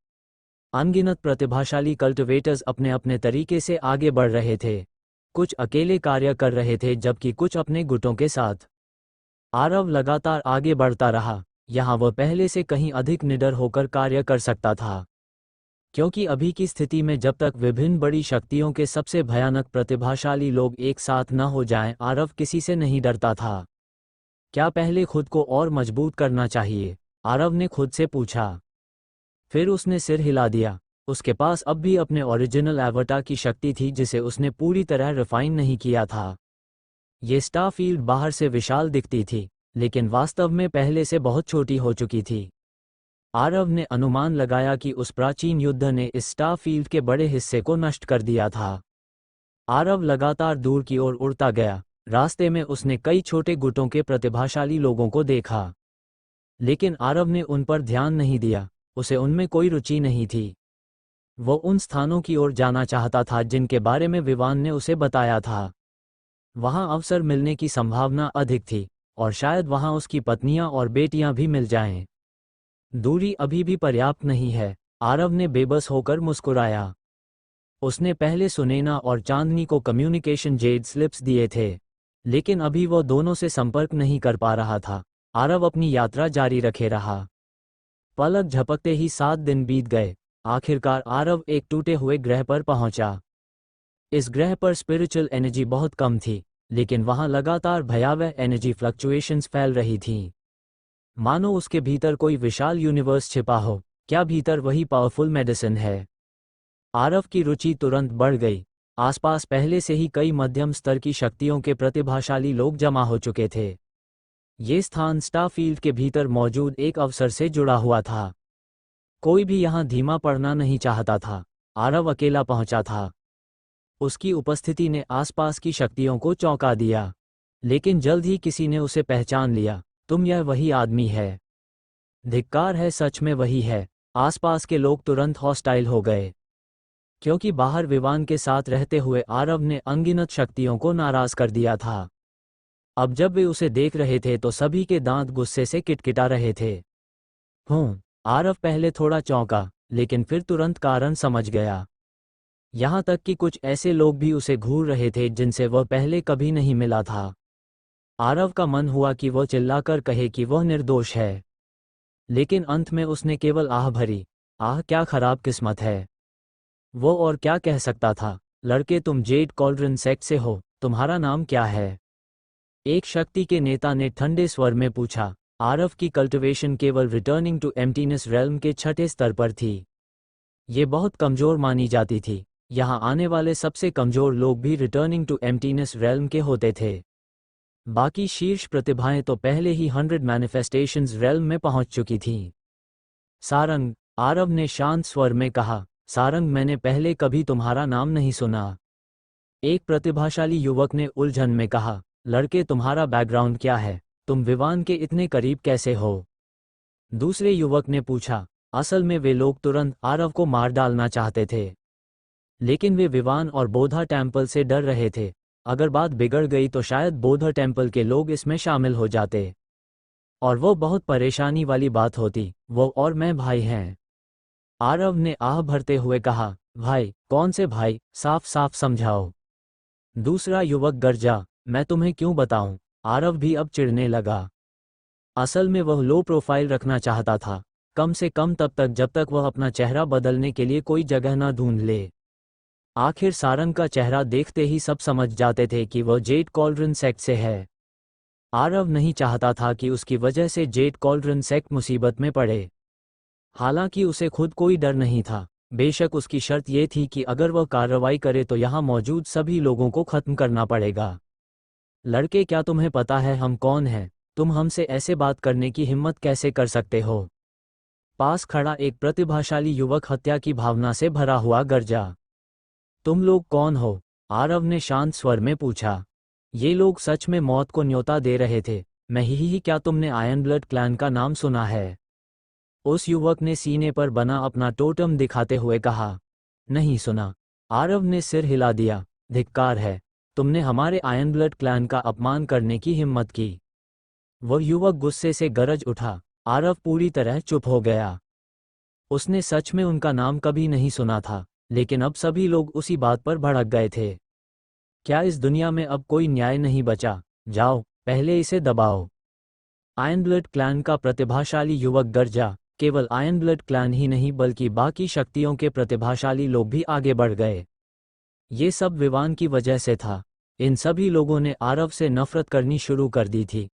अनगिनत प्रतिभाशाली कल्टिवेटर्स अपने अपने तरीके से आगे बढ़ रहे थे। कुछ अकेले कार्य कर रहे थे जबकि कुछ अपने गुटों के साथ। आरव लगातार आगे बढ़ता रहा। यहाँ वह पहले से कहीं अधिक निडर होकर कार्य कर सकता था, क्योंकि अभी की स्थिति में जब तक विभिन्न बड़ी शक्तियों के सबसे भयानक प्रतिभाशाली लोग एक साथ न हो जाएं, आरव किसी से नहीं डरता था। क्या पहले खुद को और मजबूत करना चाहिए? आरव ने खुद से पूछा। फिर उसने सिर हिला दिया। उसके पास अब भी अपने ओरिजिनल एवटार की शक्ति थी जिसे उसने पूरी तरह रिफाइन नहीं किया था। ये स्टारफील्ड बाहर से विशाल दिखती थी, लेकिन वास्तव में पहले से बहुत छोटी हो चुकी थी। आरव ने अनुमान लगाया कि उस प्राचीन युद्ध ने इस स्टार फील्ड के बड़े हिस्से को नष्ट कर दिया था। आरव लगातार दूर की ओर उड़ता गया। रास्ते में उसने कई छोटे गुटों के प्रतिभाशाली लोगों को देखा, लेकिन आरव ने उन पर ध्यान नहीं दिया। उसे उनमें कोई रुचि नहीं थी। वो उन स्थानों की ओर जाना चाहता था जिनके बारे में विवान ने उसे बताया था। वहां अवसर मिलने की संभावना अधिक थी, और शायद वहां उसकी पत्नियां और बेटियां भी मिल जाएं। दूरी अभी भी पर्याप्त नहीं है। आरव ने बेबस होकर मुस्कुराया। उसने पहले सुनैना और चांदनी को कम्युनिकेशन जेड स्लिप्स दिए थे, लेकिन अभी वो दोनों से संपर्क नहीं कर पा रहा था। आरव अपनी यात्रा जारी रखे रहा। पलक झपकते ही 7 दिन बीत गए। आखिरकार आरव एक टूटे हुए ग्रह पर पहुंचा। इस ग्रह पर स्पिरिचुअल एनर्जी बहुत कम थी, लेकिन वहां लगातार भयावह एनर्जी फ्लक्चुएशंस फैल रही थीं। मानो उसके भीतर कोई विशाल यूनिवर्स छिपा हो। क्या भीतर वही पावरफुल मेडिसिन है? आरव की रुचि तुरंत बढ़ गई। आसपास पहले से ही कई मध्यम स्तर की शक्तियों के प्रतिभाशाली लोग जमा हो चुके थे। ये स्थान स्टारफील्ड के भीतर मौजूद एक अवसर से जुड़ा हुआ था। कोई भी यहाँ धीमा पड़ना नहीं चाहता था। आरव अकेला पहुंचा था। उसकी उपस्थिति ने आसपास की शक्तियों को चौंका दिया, लेकिन जल्द ही किसी ने उसे पहचान लिया। तुम यह वही आदमी है? धिक्कार है, सच में वही है। आसपास के लोग तुरंत हॉस्टाइल हो गए, क्योंकि बाहर विवान के साथ रहते हुए आरव ने अनगिनत शक्तियों को नाराज कर दिया था। अब जब वे उसे देख रहे थे तो सभी के दांत गुस्से से किटकिटा रहे थे। आरव पहले थोड़ा चौंका, लेकिन फिर तुरंत कारण समझ गया। यहाँ तक कि कुछ ऐसे लोग भी उसे घूर रहे थे जिनसे वह पहले कभी नहीं मिला था। आरव का मन हुआ कि वह चिल्लाकर कहे कि वह निर्दोष है, लेकिन अंत में उसने केवल आह भरी। आह, क्या खराब किस्मत है। वो और क्या कह सकता था? लड़के, तुम जेड कॉल्ड्रन सेक्ट से हो। तुम्हारा नाम क्या है? एक शक्ति के नेता ने ठंडे स्वर में पूछा। आरव की कल्टिवेशन केवल रिटर्निंग टू एम्प्टीनेस रेल्म के 6ठे स्तर पर थी। ये बहुत कमजोर मानी जाती थी। यहाँ आने वाले सबसे कमजोर लोग भी रिटर्निंग टू एम्प्टीनेस रेल्म के होते थे। बाकी शीर्ष प्रतिभाएं तो पहले ही 100 मैनिफेस्टेशंस रेल्म में पहुंच चुकी थीं। सारंग, आरव ने शांत स्वर में कहा। सारंग, मैंने पहले कभी तुम्हारा नाम नहीं सुना। एक प्रतिभाशाली युवक ने उलझन में कहा। लड़के, तुम्हारा बैकग्राउंड क्या है? तुम विवान के इतने करीब कैसे हो? दूसरे युवक ने पूछा। असल में वे लोग तुरंत आरव को मार डालना चाहते थे, लेकिन वे विवान और बोधा टेम्पल से डर रहे थे। अगर बात बिगड़ गई तो शायद बोधा टेम्पल के लोग इसमें शामिल हो जाते, और वो बहुत परेशानी वाली बात होती। वो और मैं भाई हैं। आरव ने आह भरते हुए कहा। भाई? कौन से भाई? साफ साफ समझाओ। दूसरा युवक गरजा। मैं तुम्हें क्यों बताऊं? आरव भी अब चिढ़ने लगा। असल में वह लो प्रोफाइल रखना चाहता था, कम से कम तब तक जब तक वह अपना चेहरा बदलने के लिए कोई जगह न ढूंढ ले। आखिर सारंग का चेहरा देखते ही सब समझ जाते थे कि वह जेड कॉल्ड्रन सेक्ट से है। आरव नहीं चाहता था कि उसकी वजह से जेड कॉल्ड्रन सेक्ट मुसीबत में पड़े। हालांकि उसे खुद कोई डर नहीं था। बेशक उसकी शर्त यह थी कि अगर वह कार्रवाई करे तो यहाँ मौजूद सभी लोगों को खत्म करना पड़ेगा। लड़के, क्या तुम्हें पता है हम कौन हैं? तुम हमसे ऐसे बात करने की हिम्मत कैसे कर सकते हो? पास खड़ा एक प्रतिभाशाली युवक हत्या की भावना से भरा हुआ गरजा। तुम लोग कौन हो? आरव ने शांत स्वर में पूछा। ये लोग सच में मौत को न्योता दे रहे थे। मैं ही। क्या तुमने आयरन ब्लड क्लैन का नाम सुना है? उस युवक ने सीने पर बना अपना टोटम दिखाते हुए कहा। नहीं सुना। आरव ने सिर हिला दिया। धिक्कार है, तुमने हमारे आयरन ब्लड क्लैन का अपमान करने की हिम्मत की। वह युवक गुस्से से गरज उठा। आरव पूरी तरह चुप हो गया। उसने सच में उनका नाम कभी नहीं सुना था, लेकिन अब सभी लोग उसी बात पर भड़क गए थे। क्या इस दुनिया में अब कोई न्याय नहीं बचा? जाओ, पहले इसे दबाओ। आयरन ब्लड क्लैन का प्रतिभाशाली युवक गरजा। केवल आयरन ब्लड क्लैन ही नहीं बल्कि बाकी शक्तियों के प्रतिभाशाली लोग भी आगे बढ़ गए। ये सब विवान की वजह से था। इन सभी लोगों ने आरव से नफरत करनी शुरू कर दी थी।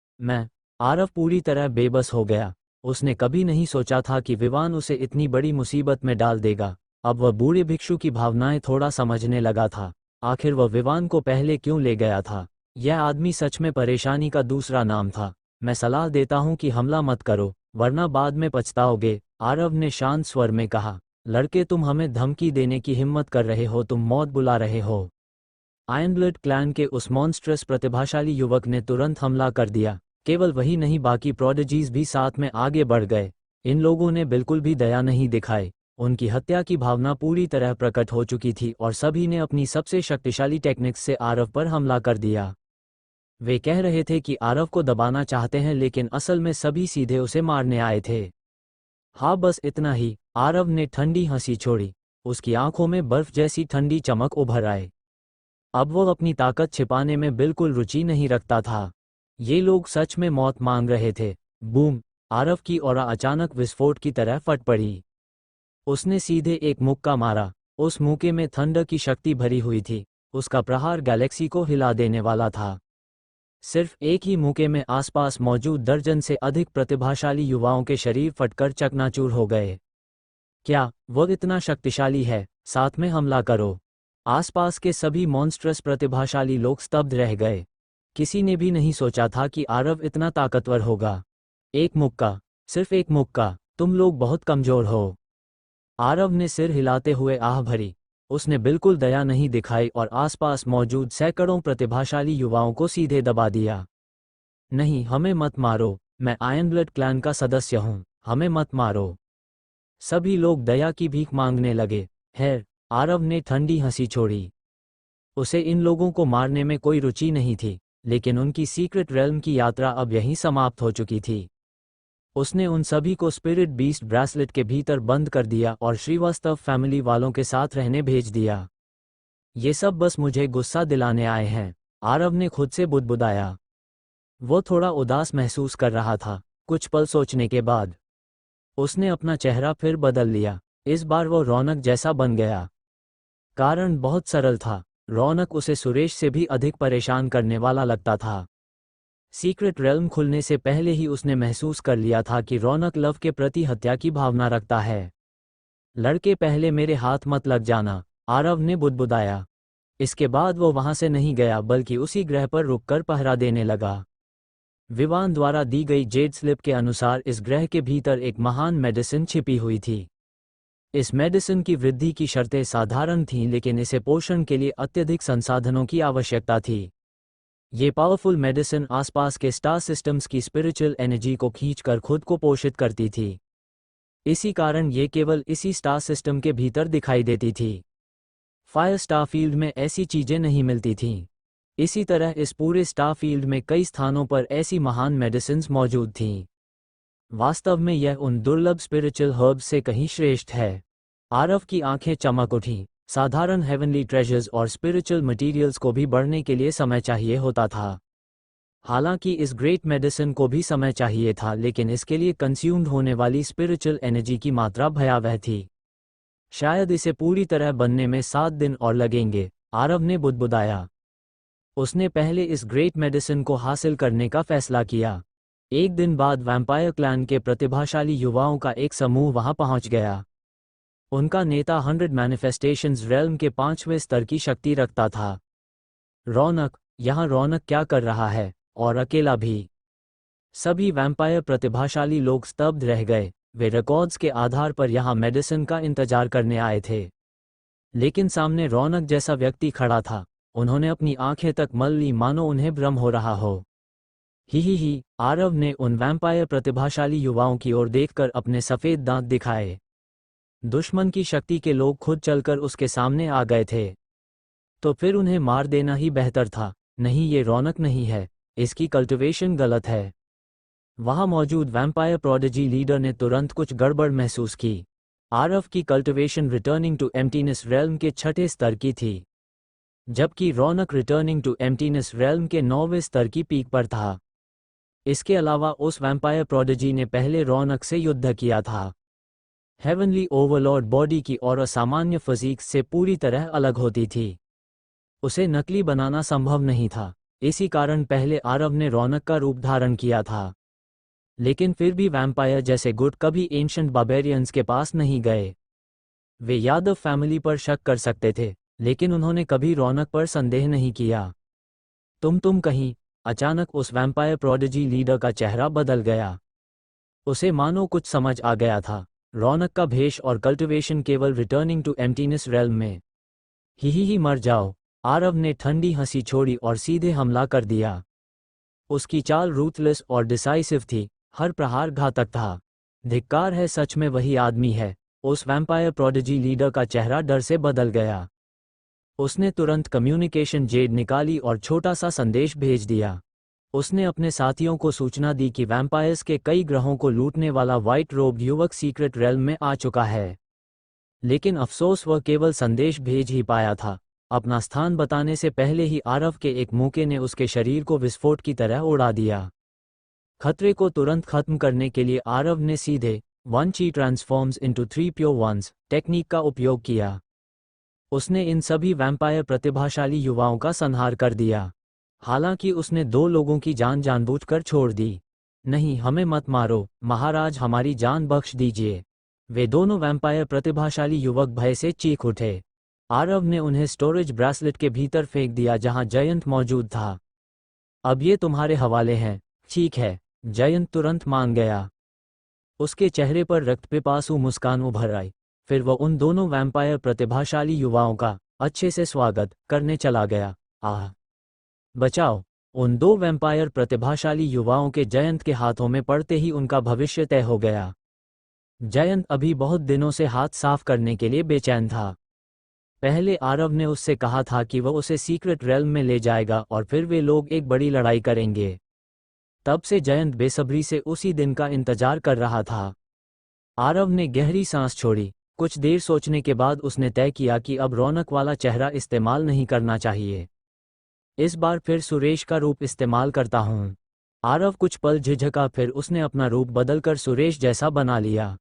आरव पूरी तरह बेबस हो गया। उसने कभी नहीं सोचा था कि विवान उसे इतनी बड़ी मुसीबत में डाल देगा। अब वह बूढ़े भिक्षु की भावनाएं थोड़ा समझने लगा था। आखिर वह विवान को पहले क्यों ले गया था? यह आदमी सच में परेशानी का दूसरा नाम था। मैं सलाह देता हूं कि हमला मत करो, वरना बाद में पछताओगे, आरव ने शांत स्वर में कहा। लड़के, तुम हमें धमकी देने की हिम्मत कर रहे हो, तुम मौत बुला रहे हो। आयरनब्लड क्लैन के उस मॉन्स्ट्रस प्रतिभाशाली युवक ने तुरंत हमला कर दिया। केवल वही नहीं, बाकी प्रोडिजीज भी साथ में आगे बढ़ गए। इन लोगों ने बिल्कुल भी दया नहीं दिखाई। उनकी हत्या की भावना पूरी तरह प्रकट हो चुकी थी और सभी ने अपनी सबसे शक्तिशाली टेक्निक्स से आरव पर हमला कर दिया। वे कह रहे थे कि आरव को दबाना चाहते हैं, लेकिन असल में सभी सीधे उसे मारने आए थे। हाँ, बस इतना ही। आरव ने ठंडी हंसी छोड़ी। उसकी आंखों में बर्फ जैसी ठंडी चमक उभर आई। अब वो अपनी ताकत छिपाने में बिल्कुल रुचि नहीं रखता था। ये लोग सच में मौत मांग रहे थे। बूम! आरव की ऑरा अचानक विस्फोट की तरह फट पड़ी। उसने सीधे एक मुक्का मारा। उस मुक्के में थंडर की शक्ति भरी हुई थी। उसका प्रहार गैलेक्सी को हिला देने वाला था। सिर्फ एक ही मुक्के में आसपास मौजूद दर्जन से अधिक प्रतिभाशाली युवाओं के शरीर फटकर चकनाचूर हो गए। क्या वो इतना शक्तिशाली है? साथ में हमला करो। आसपास के सभी मॉन्स्ट्रस प्रतिभाशाली लोग स्तब्ध रह गए। किसी ने भी नहीं सोचा था कि आरव इतना ताकतवर होगा। एक मुक्का, सिर्फ एक मुक्का, तुम लोग बहुत कमजोर हो। आरव ने सिर हिलाते हुए आह भरी। उसने बिल्कुल दया नहीं दिखाई और आसपास मौजूद सैकड़ों प्रतिभाशाली युवाओं को सीधे दबा दिया। नहीं, हमें मत मारो। मैं आयरनब्लड क्लैन का सदस्य हूं, हमें मत मारो। सभी लोग दया की भीख मांगने लगे। है, आरव ने ठंडी हंसी छोड़ी। उसे इन लोगों को मारने में कोई रुचि नहीं थी, लेकिन उनकी सीक्रेट रेल्म की यात्रा अब यहीं समाप्त हो चुकी थी। उसने उन सभी को स्पिरिट बीस्ट ब्रेसलेट के भीतर बंद कर दिया और श्रीवास्तव फैमिली वालों के साथ रहने भेज दिया। ये सब बस मुझे गुस्सा दिलाने आए हैं, आरव ने खुद से बुदबुदाया। वो थोड़ा उदास महसूस कर रहा था। कुछ पल सोचने के बाद उसने अपना चेहरा फिर बदल लिया। इस बार वो रौनक जैसा बन गया। कारण बहुत सरल था। रौनक उसे सुरेश से भी अधिक परेशान करने वाला लगता था। सीक्रेट रेल्म खुलने से पहले ही उसने महसूस कर लिया था कि रौनक लव के प्रति हत्या की भावना रखता है। लड़के, पहले मेरे हाथ मत लग जाना, आरव ने बुदबुदाया। इसके बाद वो वहां से नहीं गया, बल्कि उसी ग्रह पर रुककर पहरा देने लगा। विवान द्वारा दी गई जेड स्लिप के अनुसार इस ग्रह के भीतर एक महान मेडिसिन छिपी हुई थी। इस मेडिसिन की वृद्धि की शर्तें साधारण थीं, लेकिन इसे पोषण के लिए अत्यधिक संसाधनों की आवश्यकता थी। ये पावरफुल मेडिसिन आसपास के स्टार सिस्टम्स की स्पिरिचुअल एनर्जी को खींचकर खुद को पोषित करती थी। इसी कारण ये केवल इसी स्टार सिस्टम के भीतर दिखाई देती थी। फायर स्टार फील्ड में ऐसी चीजें नहीं मिलती थीं। इसी तरह इस पूरे स्टार फील्ड में कई स्थानों पर ऐसी महान मेडिसिन्स मौजूद थीं। वास्तव में यह उन दुर्लभ स्पिरिचुअल हर्ब्स से कहीं श्रेष्ठ है। आरव की आंखें चमक उठीं। साधारण हेवनली ट्रेजर्स और स्पिरिचुअल मटेरियल्स को भी बढ़ने के लिए समय चाहिए होता था। हालांकि इस ग्रेट मेडिसिन को भी समय चाहिए था, लेकिन इसके लिए कंज्यूम्ड होने वाली स्पिरिचुअल एनर्जी की मात्रा भयावह थी। शायद इसे पूरी तरह बनने में 7 दिन और लगेंगे, आरव ने बुदबुदाया। उसने पहले इस ग्रेट मेडिसिन को हासिल करने का फैसला किया। एक दिन बाद वैम्पायर क्लैन के प्रतिभाशाली युवाओं का एक समूह वहां पहुंच गया। उनका नेता 100 मैनिफेस्टेशंस रेल्म के 5वें स्तर की शक्ति रखता था। रौनक, यहाँ रौनक क्या कर रहा है? और अकेला भी। सभी वैम्पायर प्रतिभाशाली लोग स्तब्ध रह गए। वे रिकॉर्ड्स के आधार पर यहाँ मेडिसिन का इंतजार करने आए थे। लेकिन सामने रौनक जैसा व्यक्ति खड़ा था। उन्होंने अपनी आंखें तक मल ली, मानो उन्हें भ्रम हो रहा हो। ही, आरव ने उन वैम्पायर प्रतिभाशाली युवाओं की ओर देखकर अपने सफेद दांत दिखाए। दुश्मन की शक्ति के लोग खुद चलकर उसके सामने आ गए थे। तो फिर उन्हें मार देना ही बेहतर था। नहीं, ये रौनक नहीं है, इसकी कल्टिवेशन गलत है। वहां मौजूद वैम्पायर प्रोडिजी लीडर ने तुरंत कुछ गड़बड़ महसूस की। आरव की cultivation returning to emptiness realm के 6ठे स्तर की थी, जबकि Raunak returning to emptiness realm के 9वें स्तर की पीक पर था। इसके अलावा उस वैम्पायर प्रोडिजी ने पहले रौनक से युद्ध किया था। हेवनली ओवरलॉर्ड बॉडी की और असामान्य फिजिक्स से पूरी तरह अलग होती थी। उसे नकली बनाना संभव नहीं था। इसी कारण पहले आरव ने रौनक का रूप धारण किया था। लेकिन फिर भी वैम्पायर जैसे गुट कभी एंशंट बार्बेरियंस के पास नहीं गए। वे यादव फैमिली पर शक कर सकते थे, लेकिन उन्होंने कभी रौनक पर संदेह नहीं किया। तुम कहीं अचानक उस वैम्पायर प्रोडिजी लीडर का चेहरा बदल गया। उसे मानो कुछ समझ आ गया था। रौनक का भेष और कल्टिवेशन केवल रिटर्निंग टू एम्प्टीनेस रेल्म में। ही मर जाओ। आरव ने ठंडी हंसी छोड़ी और सीधे हमला कर दिया। उसकी चाल रूथलेस और डिसाइसिव थी, हर प्रहार घातक था। धिक्कार है, सच में वही आदमी है। उस वैम्पायर प्रोडिजी लीडर का चेहरा डर से बदल गया। उसने तुरंत कम्युनिकेशन जेड निकाली और छोटा सा संदेश भेज दिया। उसने अपने साथियों को सूचना दी कि वैम्पायर्स के कई ग्रहों को लूटने वाला व्हाइट रोब युवक सीक्रेट रेल्म में आ चुका है। लेकिन अफसोस, वह केवल संदेश भेज ही पाया था। अपना स्थान बताने से पहले ही आरव के एक मूके ने उसके शरीर को विस्फोट की तरह उड़ा दिया। खतरे को तुरंत खत्म करने के लिए आरव ने सीधे 1 chi transforms into 3 pure ones technique का उपयोग किया। उसने इन सभी वैम्पायर प्रतिभाशाली युवाओं का संहार कर दिया। हालांकि उसने 2 लोगों की जान जानबूझकर छोड़ दी। नहीं, हमें मत मारो महाराज, हमारी जान बख्श दीजिए। वे दोनों वैम्पायर प्रतिभाशाली युवक भय से चीख उठे। आरव ने उन्हें स्टोरेज ब्रेसलेट के भीतर फेंक दिया जहां जयंत मौजूद था। अब ये तुम्हारे हवाले हैं। ठीक है। जयंत तुरंत मान गया। उसके चेहरे पर रक्तपिपासु मुस्कान उभर आई। फिर वह उन दोनों वैम्पायर प्रतिभाशाली युवाओं का अच्छे से स्वागत करने चला गया। आह! बचाओ! उन 2 वैम्पायर प्रतिभाशाली युवाओं के जयंत के हाथों में पड़ते ही उनका भविष्य तय हो गया। जयंत अभी बहुत दिनों से हाथ साफ करने के लिए बेचैन था। पहले आरव ने उससे कहा था कि वह उसे सीक्रेट रेल्म में ले जाएगा और फिर वे लोग एक बड़ी लड़ाई करेंगे। तब से जयंत बेसब्री से उसी दिन का इंतजार कर रहा था। आरव ने गहरी सांस छोड़ी। कुछ देर सोचने के बाद उसने तय किया कि अब रौनक वाला चेहरा इस्तेमाल नहीं करना चाहिए। इस बार फिर सुरेश का रूप इस्तेमाल करता हूँ। आरव कुछ पल झिझका, फिर उसने अपना रूप बदलकर सुरेश जैसा बना लिया।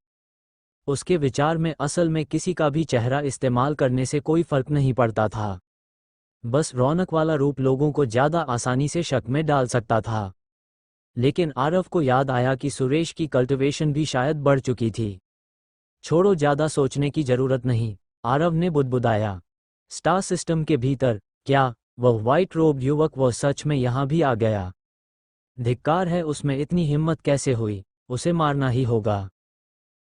उसके विचार में असल में किसी का भी चेहरा इस्तेमाल करने से कोई फर्क नहीं पड़ता था। बस रौनक वाला रूप लोगों को ज़्यादा आसानी से शक में डाल सकता था। लेकिन आरव को याद आया कि सुरेश की कल्टिवेशन भी शायद बढ़ चुकी थी। छोड़ो, ज़्यादा सोचने की जरूरत नहीं, आरव ने बुदबुदाया। स्टार सिस्टम के भीतर क्या वह व्हाइट रोब युवक वह सच में यहाँ भी आ गया? धिक्कार है, उसमें इतनी हिम्मत कैसे हुई? उसे मारना ही होगा।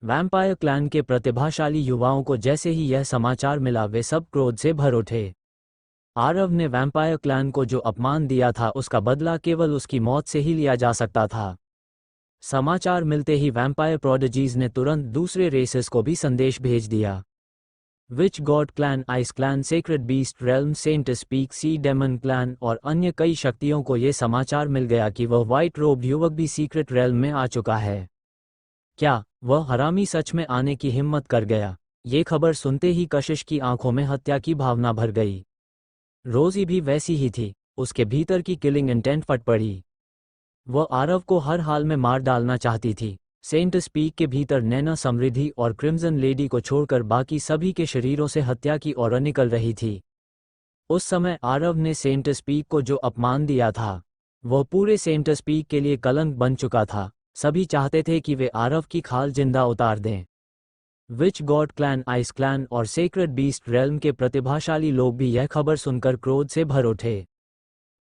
वैम्पायर क्लैन के प्रतिभाशाली युवाओं को जैसे ही यह समाचार मिला वे सब क्रोध से भर उठे। आरव ने वैम्पायर क्लैन को जो अपमान दिया था उसका बदला केवल उसकी मौत से ही लिया जा सकता था। समाचार मिलते ही वैम्पायर प्रोडिजीज ने तुरंत दूसरे रेसेस को भी संदेश भेज दिया। Witch god clan, ice clan, secret beast realm, saint speak, sea demon clan और अन्य कई शक्तियों को ये समाचार मिल गया कि वह व्हाइट रोब युवक भी सीक्रेट रेल्म में आ चुका है। क्या वह हरामी सच में आने की हिम्मत कर गया? ये खबर सुनते ही कशिश की आंखों में हत्या की भावना भर गई। रोजी भी वैसी ही थी, उसके भीतर की किलिंग इंटेंट फट पड़ी। वह आरव को हर हाल में मार डालना चाहती थी। सेंट स्पीक के भीतर नैना, समृद्धि और क्रिम्सन लेडी को छोड़कर बाकी सभी के शरीरों से हत्या की ओर निकल रही थी। उस समय आरव ने सेंट स्पीक को जो अपमान दिया था वह पूरे सेंट स्पीक के लिए कलंक बन चुका था। सभी चाहते थे कि वे आरव की खाल जिंदा उतार दें। विच गॉड क्लैन, आइस क्लैन और सेक्रेट बीस्ट रेल्म के प्रतिभाशाली लोग भी यह खबर सुनकर क्रोध से भर उठे।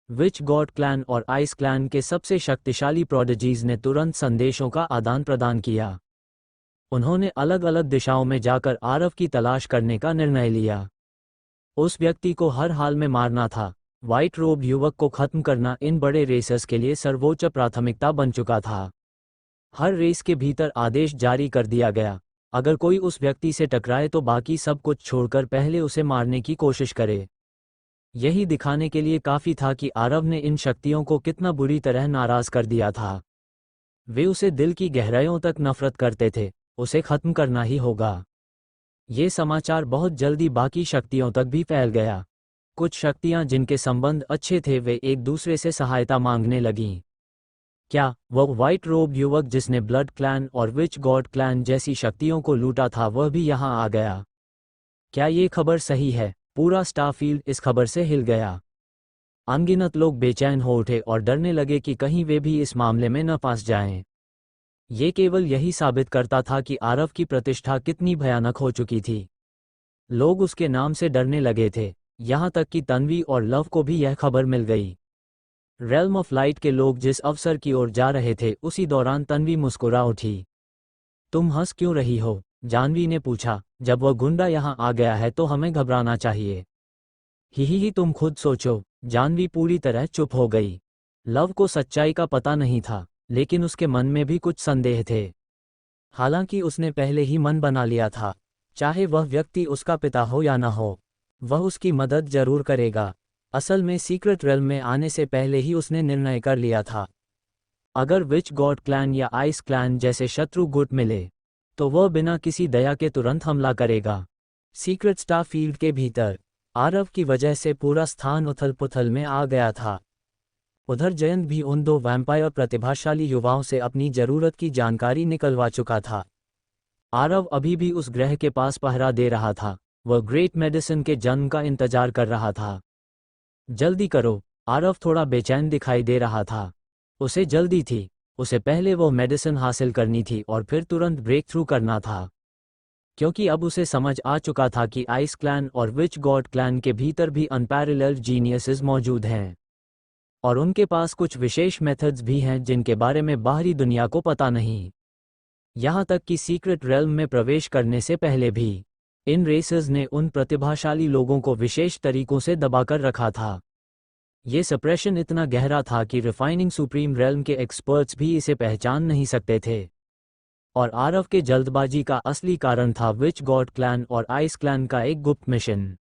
विच गॉड क्लैन और आइस क्लैन के सबसे शक्तिशाली प्रोडिजीज ने तुरंत संदेशों का आदान प्रदान किया। उन्होंने अलग अलग दिशाओं में जाकर आरव की तलाश करने का निर्णय लिया। उस व्यक्ति को हर हाल में मारना था। व्हाइट रोब युवक को खत्म करना इन बड़े रेसर्स के लिए सर्वोच्च प्राथमिकता बन चुका था। हर रेस के भीतर आदेश जारी कर दिया गया, अगर कोई उस व्यक्ति से टकराए तो बाकी सब कुछ छोड़कर पहले उसे मारने की कोशिश करे। यही दिखाने के लिए काफ़ी था कि आरव ने इन शक्तियों को कितना बुरी तरह नाराज कर दिया था। वे उसे दिल की गहराइयों तक नफरत करते थे। उसे खत्म करना ही होगा। ये समाचार बहुत जल्दी बाकी शक्तियों तक भी फैल गया। कुछ शक्तियां जिनके संबंध अच्छे थे वे एक दूसरे से सहायता मांगने लगीं। क्या वह व्हाइट रोब युवक जिसने ब्लड क्लैन और विच गॉड क्लैन जैसी शक्तियों को लूटा था वह भी यहां आ गया? क्या ये खबर सही है? पूरा स्टारफील्ड इस खबर से हिल गया। अनगिनत लोग बेचैन हो उठे और डरने लगे कि कहीं वे भी इस मामले में न फंस जाएं। ये केवल यही साबित करता था कि आरव की प्रतिष्ठा कितनी भयानक हो चुकी थी। लोग उसके नाम से डरने लगे थे। यहाँ तक कि तन्वी और लव को भी यह खबर मिल गई। रेल्म ऑफ लाइट के लोग जिस अवसर की ओर जा रहे थे उसी दौरान तन्वी मुस्कुरा उठी। तुम हंस क्यों रही हो? जानवी ने पूछा। जब वह गुंडा यहाँ आ गया है तो हमें घबराना चाहिए। ही तुम खुद सोचो। जानवी पूरी तरह चुप हो गई। लव को सच्चाई का पता नहीं था, लेकिन उसके मन में भी कुछ संदेह थे। हालांकि उसने पहले ही मन बना लिया था, चाहे वह व्यक्ति उसका पिता हो या न हो, वह उसकी मदद जरूर करेगा। असल में सीक्रेट रेल्म में आने से पहले ही उसने निर्णय कर लिया था। अगर विच गॉड क्लैन या आइस क्लैन जैसे शत्रु गुट मिले तो वह बिना किसी दया के तुरंत हमला करेगा। सीक्रेट स्टार फील्ड के भीतर आरव की वजह से पूरा स्थान उथल पुथल में आ गया था। उधर जयंत भी उन दो वैम्पायर प्रतिभाशाली युवाओं से अपनी जरूरत की जानकारी निकलवा चुका था। आरव अभी भी उस ग्रह के पास पहरा दे रहा था। वह ग्रेट मेडिसिन के जन्म का इंतजार कर रहा था। जल्दी करो। आरव थोड़ा बेचैन दिखाई दे रहा था। उसे जल्दी थी। उसे पहले वो मेडिसिन हासिल करनी थी और फिर तुरंत ब्रेक थ्रू करना था, क्योंकि अब उसे समझ आ चुका था कि आइस क्लैन और विच गॉड क्लैन के भीतर भी अनपैरेलल्ड जीनियसेस मौजूद हैं, और उनके पास कुछ विशेष मेथड्स भी हैं जिनके बारे में बाहरी दुनिया को पता नहीं। यहाँ तक कि सीक्रेट रेल्म में प्रवेश करने से पहले भी इन रेसर्स ने उन प्रतिभाशाली लोगों को विशेष तरीकों से दबाकर रखा था। ये सप्रेशन इतना गहरा था कि रिफाइनिंग सुप्रीम रेल्म के एक्सपर्ट्स भी इसे पहचान नहीं सकते थे। और आरव के जल्दबाजी का असली कारण था विच गॉड क्लैन और आइस क्लैन का एक गुप्त मिशन।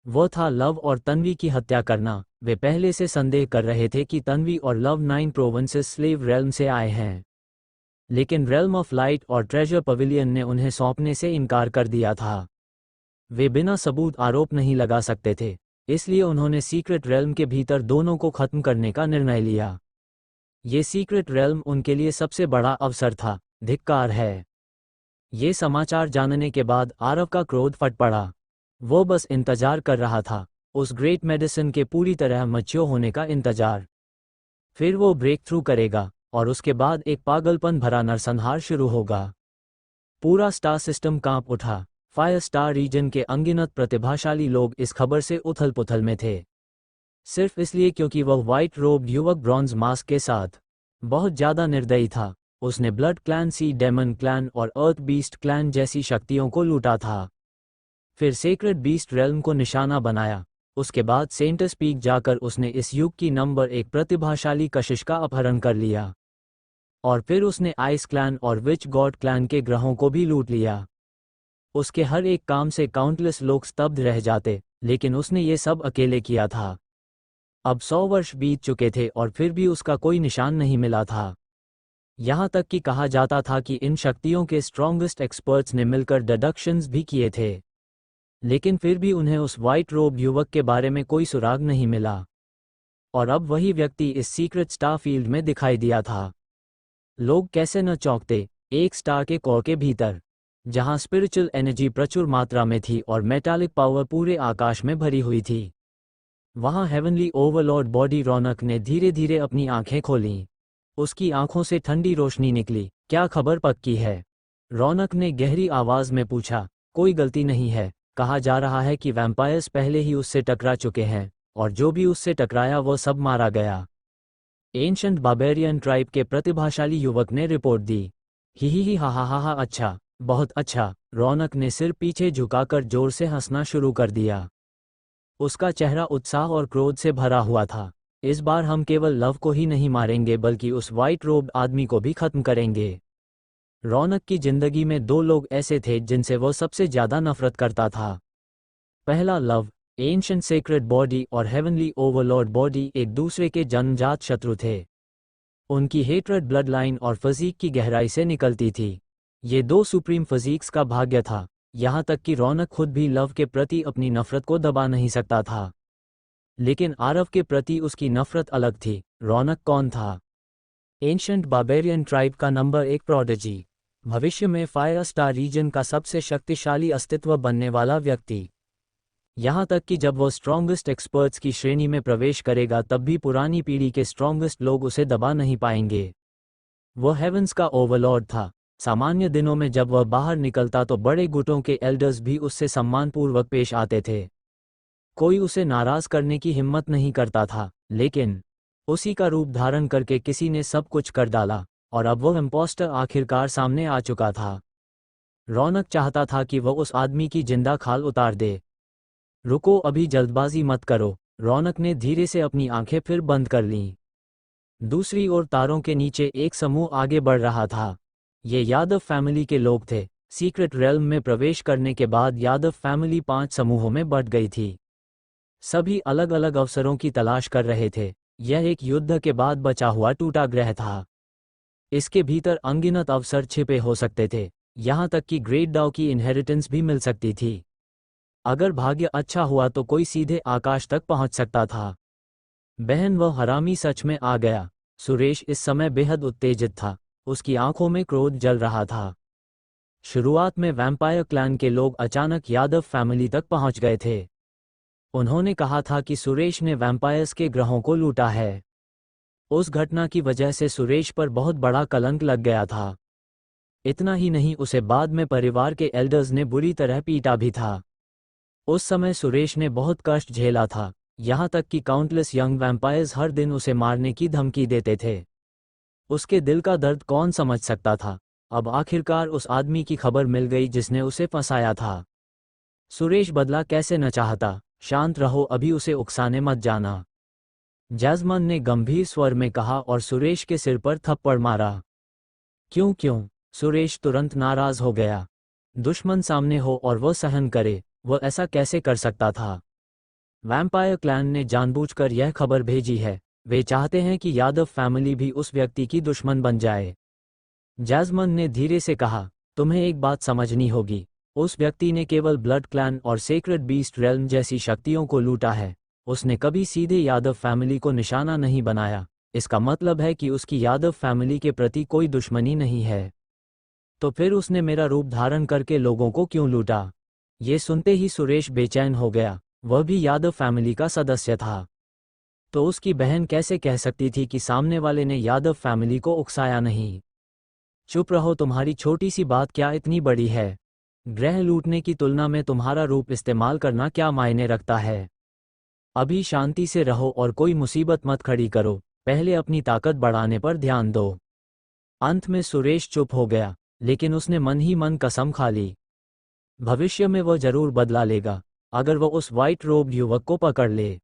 वो था लव और तन्वी की हत्या करना। वे पहले से संदेह कर रहे थे कि तन्वी और लव 9 प्रोविंसेस स्लेव रेल्म से आए हैं, लेकिन रेल्म ऑफ लाइट और ट्रेजर पवेलियन ने उन्हें सौंपने से इनकार कर दिया था। वे बिना सबूत आरोप नहीं लगा सकते थे, इसलिए उन्होंने सीक्रेट रेल्म के भीतर दोनों को खत्म करने का निर्णय लिया। ये सीक्रेट रेल्म उनके लिए सबसे बड़ा अवसर था। धिक्कार है। ये समाचार जानने के बाद आरव का क्रोध फट पड़ा। वो बस इंतजार कर रहा था, उस ग्रेट मेडिसिन के पूरी तरह मैच्योर होने का इंतजार। फिर वो ब्रेक थ्रू करेगा और उसके बाद एक पागलपन भरा नरसंहार शुरू होगा। पूरा स्टार सिस्टम कांप उठा। फायर स्टार रीजन के अनगिनत प्रतिभाशाली लोग इस खबर से उथल पुथल में थे, सिर्फ इसलिए क्योंकि वह व्हाइट रोब युवक ब्रॉन्ज मास्क के साथ बहुत ज्यादा निर्दयी था। उसने ब्लड क्लैन, सी डेमन क्लैन और अर्थ बीस्ट क्लैन जैसी शक्तियों को लूटा था। फिर सेक्रेट बीस्ट रेल्म को निशाना बनाया। उसके बाद सेंटस पीक जाकर उसने इस युग की नंबर 1 प्रतिभाशाली कशिश का अपहरण कर लिया। और फिर उसने आइस क्लैन और विच गॉड क्लैन के ग्रहों को भी लूट लिया। उसके हर एक काम से काउंटलेस लोग स्तब्ध रह जाते, लेकिन उसने ये सब अकेले किया था। अब 100 वर्ष बीत चुके थे और फिर भी उसका कोई निशान नहीं मिला था। यहाँ तक कि कहा जाता था कि इन शक्तियों के स्ट्रॉन्गेस्ट एक्सपर्ट्स ने मिलकर डिडक्शंस भी किए थे, लेकिन फिर भी उन्हें उस व्हाइट रोब युवक के बारे में कोई सुराग नहीं मिला। और अब वही व्यक्ति इस सीक्रेट स्टार फील्ड में दिखाई दिया था। लोग कैसे न चौंकते। एक स्टार के कोर के भीतर, जहां स्पिरिचुअल एनर्जी प्रचुर मात्रा में थी और मेटालिक पावर पूरे आकाश में भरी हुई थी, वहां हेवनली ओवरलॉर्ड बॉडी रौनक ने धीरे धीरे अपनी आंखें खोलीं। उसकी आंखों से ठंडी रोशनी निकली। क्या खबर पक्की है? रौनक ने गहरी आवाज में पूछा। कोई गलती नहीं है। कहा जा रहा है कि वैम्पायर्स पहले ही उससे टकरा चुके हैं, और जो भी उससे टकराया वो सब मारा गया। एंशंट बार्बेरियन ट्राइब के प्रतिभाशाली युवक ने रिपोर्ट दी। ही हा, अच्छा, बहुत अच्छा। रौनक ने सिर पीछे झुकाकर जोर से हंसना शुरू कर दिया। उसका चेहरा उत्साह और क्रोध से भरा हुआ था। इस बार हम केवल लव को ही नहीं मारेंगे बल्कि उस व्हाइट रोब आदमी को भी खत्म करेंगे। रौनक की जिंदगी में 2 लोग ऐसे थे जिनसे वो सबसे ज्यादा नफरत करता था। पहला लव, एंशंट सेक्रेड बॉडी, और हेवनली ओवरलॉर्ड बॉडी एक दूसरे के जन्मजात शत्रु थे। उनकी हेट्रेड ब्लड लाइन और फिजिक की गहराई से निकलती थी। ये 2 सुप्रीम फिजिक्स का भाग्य था। यहाँ तक कि रौनक खुद भी लव के प्रति अपनी नफरत को दबा नहीं सकता था। लेकिन आरव के प्रति उसकी नफरत अलग थी। रौनक कौन था? एंशंट बार्बेरियन ट्राइब का नंबर 1 प्रोडिजी, भविष्य में फायर स्टार रीजन का सबसे शक्तिशाली अस्तित्व बनने वाला व्यक्ति। यहाँ तक कि जब वो स्ट्रॉन्गेस्ट एक्सपर्ट्स की श्रेणी में प्रवेश करेगा तब भी पुरानी पीढ़ी के स्ट्रॉन्गेस्ट लोग उसे दबा नहीं पाएंगे। वो हेवंस का ओवरलॉर्ड था। सामान्य दिनों में जब वह बाहर निकलता तो बड़े गुटों के एल्डर्स भी उससे सम्मानपूर्वक पेश आते थे। कोई उसे नाराज करने की हिम्मत नहीं करता था। लेकिन उसी का रूप धारण करके किसी ने सब कुछ कर डाला और अब वो इम्पोस्टर आखिरकार सामने आ चुका था। रौनक चाहता था कि वह उस आदमी की जिंदा खाल उतार दे। रुको, अभी जल्दबाजी मत करो। रौनक ने धीरे से अपनी आंखें फिर बंद कर लीं। दूसरी ओर तारों के नीचे एक समूह आगे बढ़ रहा था। ये यादव फैमिली के लोग थे। सीक्रेट रेल्म में प्रवेश करने के बाद यादव फैमिली 5 समूहों में बंट गई थी। सभी अलग अलग अवसरों की तलाश कर रहे थे। यह एक युद्ध के बाद बचा हुआ टूटा ग्रह था। इसके भीतर अनगिनत अवसर छिपे हो सकते थे, यहाँ तक कि ग्रेट डाउ की इनहेरिटेंस भी मिल सकती थी। अगर भाग्य अच्छा हुआ तो कोई सीधे आकाश तक पहुंच सकता था। बहन, वह हरामी सच में आ गया। सुरेश इस समय बेहद उत्तेजित था। उसकी आंखों में क्रोध जल रहा था। शुरुआत में वैम्पायर क्लैन के लोग अचानक यादव फैमिली तक पहुंच गए थे। उन्होंने कहा था कि सुरेश ने वैम्पायर्स के ग्रहों को लूटा है। उस घटना की वजह से सुरेश पर बहुत बड़ा कलंक लग गया था। इतना ही नहीं, उसे बाद में परिवार के एल्डर्स ने बुरी तरह पीटा भी था। उस समय सुरेश ने बहुत कष्ट झेला था, यहाँ तक कि काउंटलेस यंग वैम्पायर्स हर दिन उसे मारने की धमकी देते थे। उसके दिल का दर्द कौन समझ सकता था। अब आखिरकार उस आदमी की खबर मिल गई जिसने उसे फंसाया था। सुरेश बदला कैसे न चाहता। शांत रहो, अभी उसे उकसाने मत जाना, जैस्मन ने गंभीर स्वर में कहा और सुरेश के सिर पर थप्पड़ मारा। क्यों क्यों? सुरेश तुरंत नाराज हो गया। दुश्मन सामने हो और वह सहन करे, वह ऐसा कैसे कर सकता था? वैम्पायर क्लैन ने जानबूझकर यह खबर भेजी है। वे चाहते हैं कि यादव फैमिली भी उस व्यक्ति की दुश्मन बन जाए। जैस्मन ने धीरे से कहा, तुम्हें एक बात समझनी होगी। उस व्यक्ति ने केवल ब्लड क्लैन और सेक्रेड बीस्ट रेल्म जैसी शक्तियों को लूटा है। उसने कभी सीधे यादव फैमिली को निशाना नहीं बनाया। इसका मतलब है कि उसकी यादव फैमिली के प्रति कोई दुश्मनी नहीं है। तो फिर उसने मेरा रूप धारण करके लोगों को क्यों लूटा? ये सुनते ही सुरेश बेचैन हो गया। वह भी यादव फैमिली का सदस्य था। तो उसकी बहन कैसे कह सकती थी कि सामने वाले ने यादव फैमिली को उकसाया नहीं? चुप रहो, तुम्हारी छोटी सी बात क्या इतनी बड़ी है? ग्रह लूटने की तुलना में तुम्हारा रूप इस्तेमाल करना क्या मायने रखता है? अभी शांति से रहो और कोई मुसीबत मत खड़ी करो। पहले अपनी ताकत बढ़ाने पर ध्यान दो। अंत में सुरेश चुप हो गया, लेकिन उसने मन ही मन कसम खा ली। भविष्य में वह जरूर बदला लेगा। अगर वह उस वाइट रोब युवक को पकड़ ले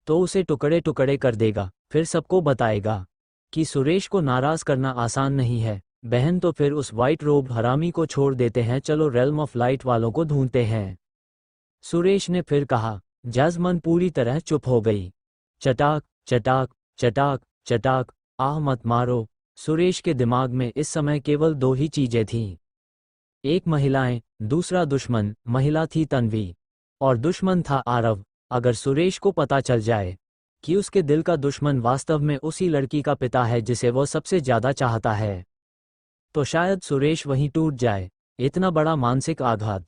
तो उसे टुकड़े टुकड़े कर देगा, फिर सबको बताएगा कि सुरेश को नाराज करना आसान नहीं है। बहन, तो फिर उस वाइट रोब हरामी को छोड़ देते हैं। चलो रेल्म ऑफ लाइट वालों को ढूंढते हैं, सुरेश ने फिर कहा। जैस्मन पूरी तरह चुप हो गई। चटाक चटाक चटाक चटाक। आह मत मारो। सुरेश के दिमाग में इस समय केवल 2 ही चीजें थीं। एक महिलाएं, दूसरा दुश्मन। महिला थी तन्वी और दुश्मन था आरव। अगर सुरेश को पता चल जाए कि उसके दिल का दुश्मन वास्तव में उसी लड़की का पिता है जिसे वह सबसे ज्यादा चाहता है, तो शायद सुरेश वहीं टूट जाए। इतना बड़ा मानसिक आघात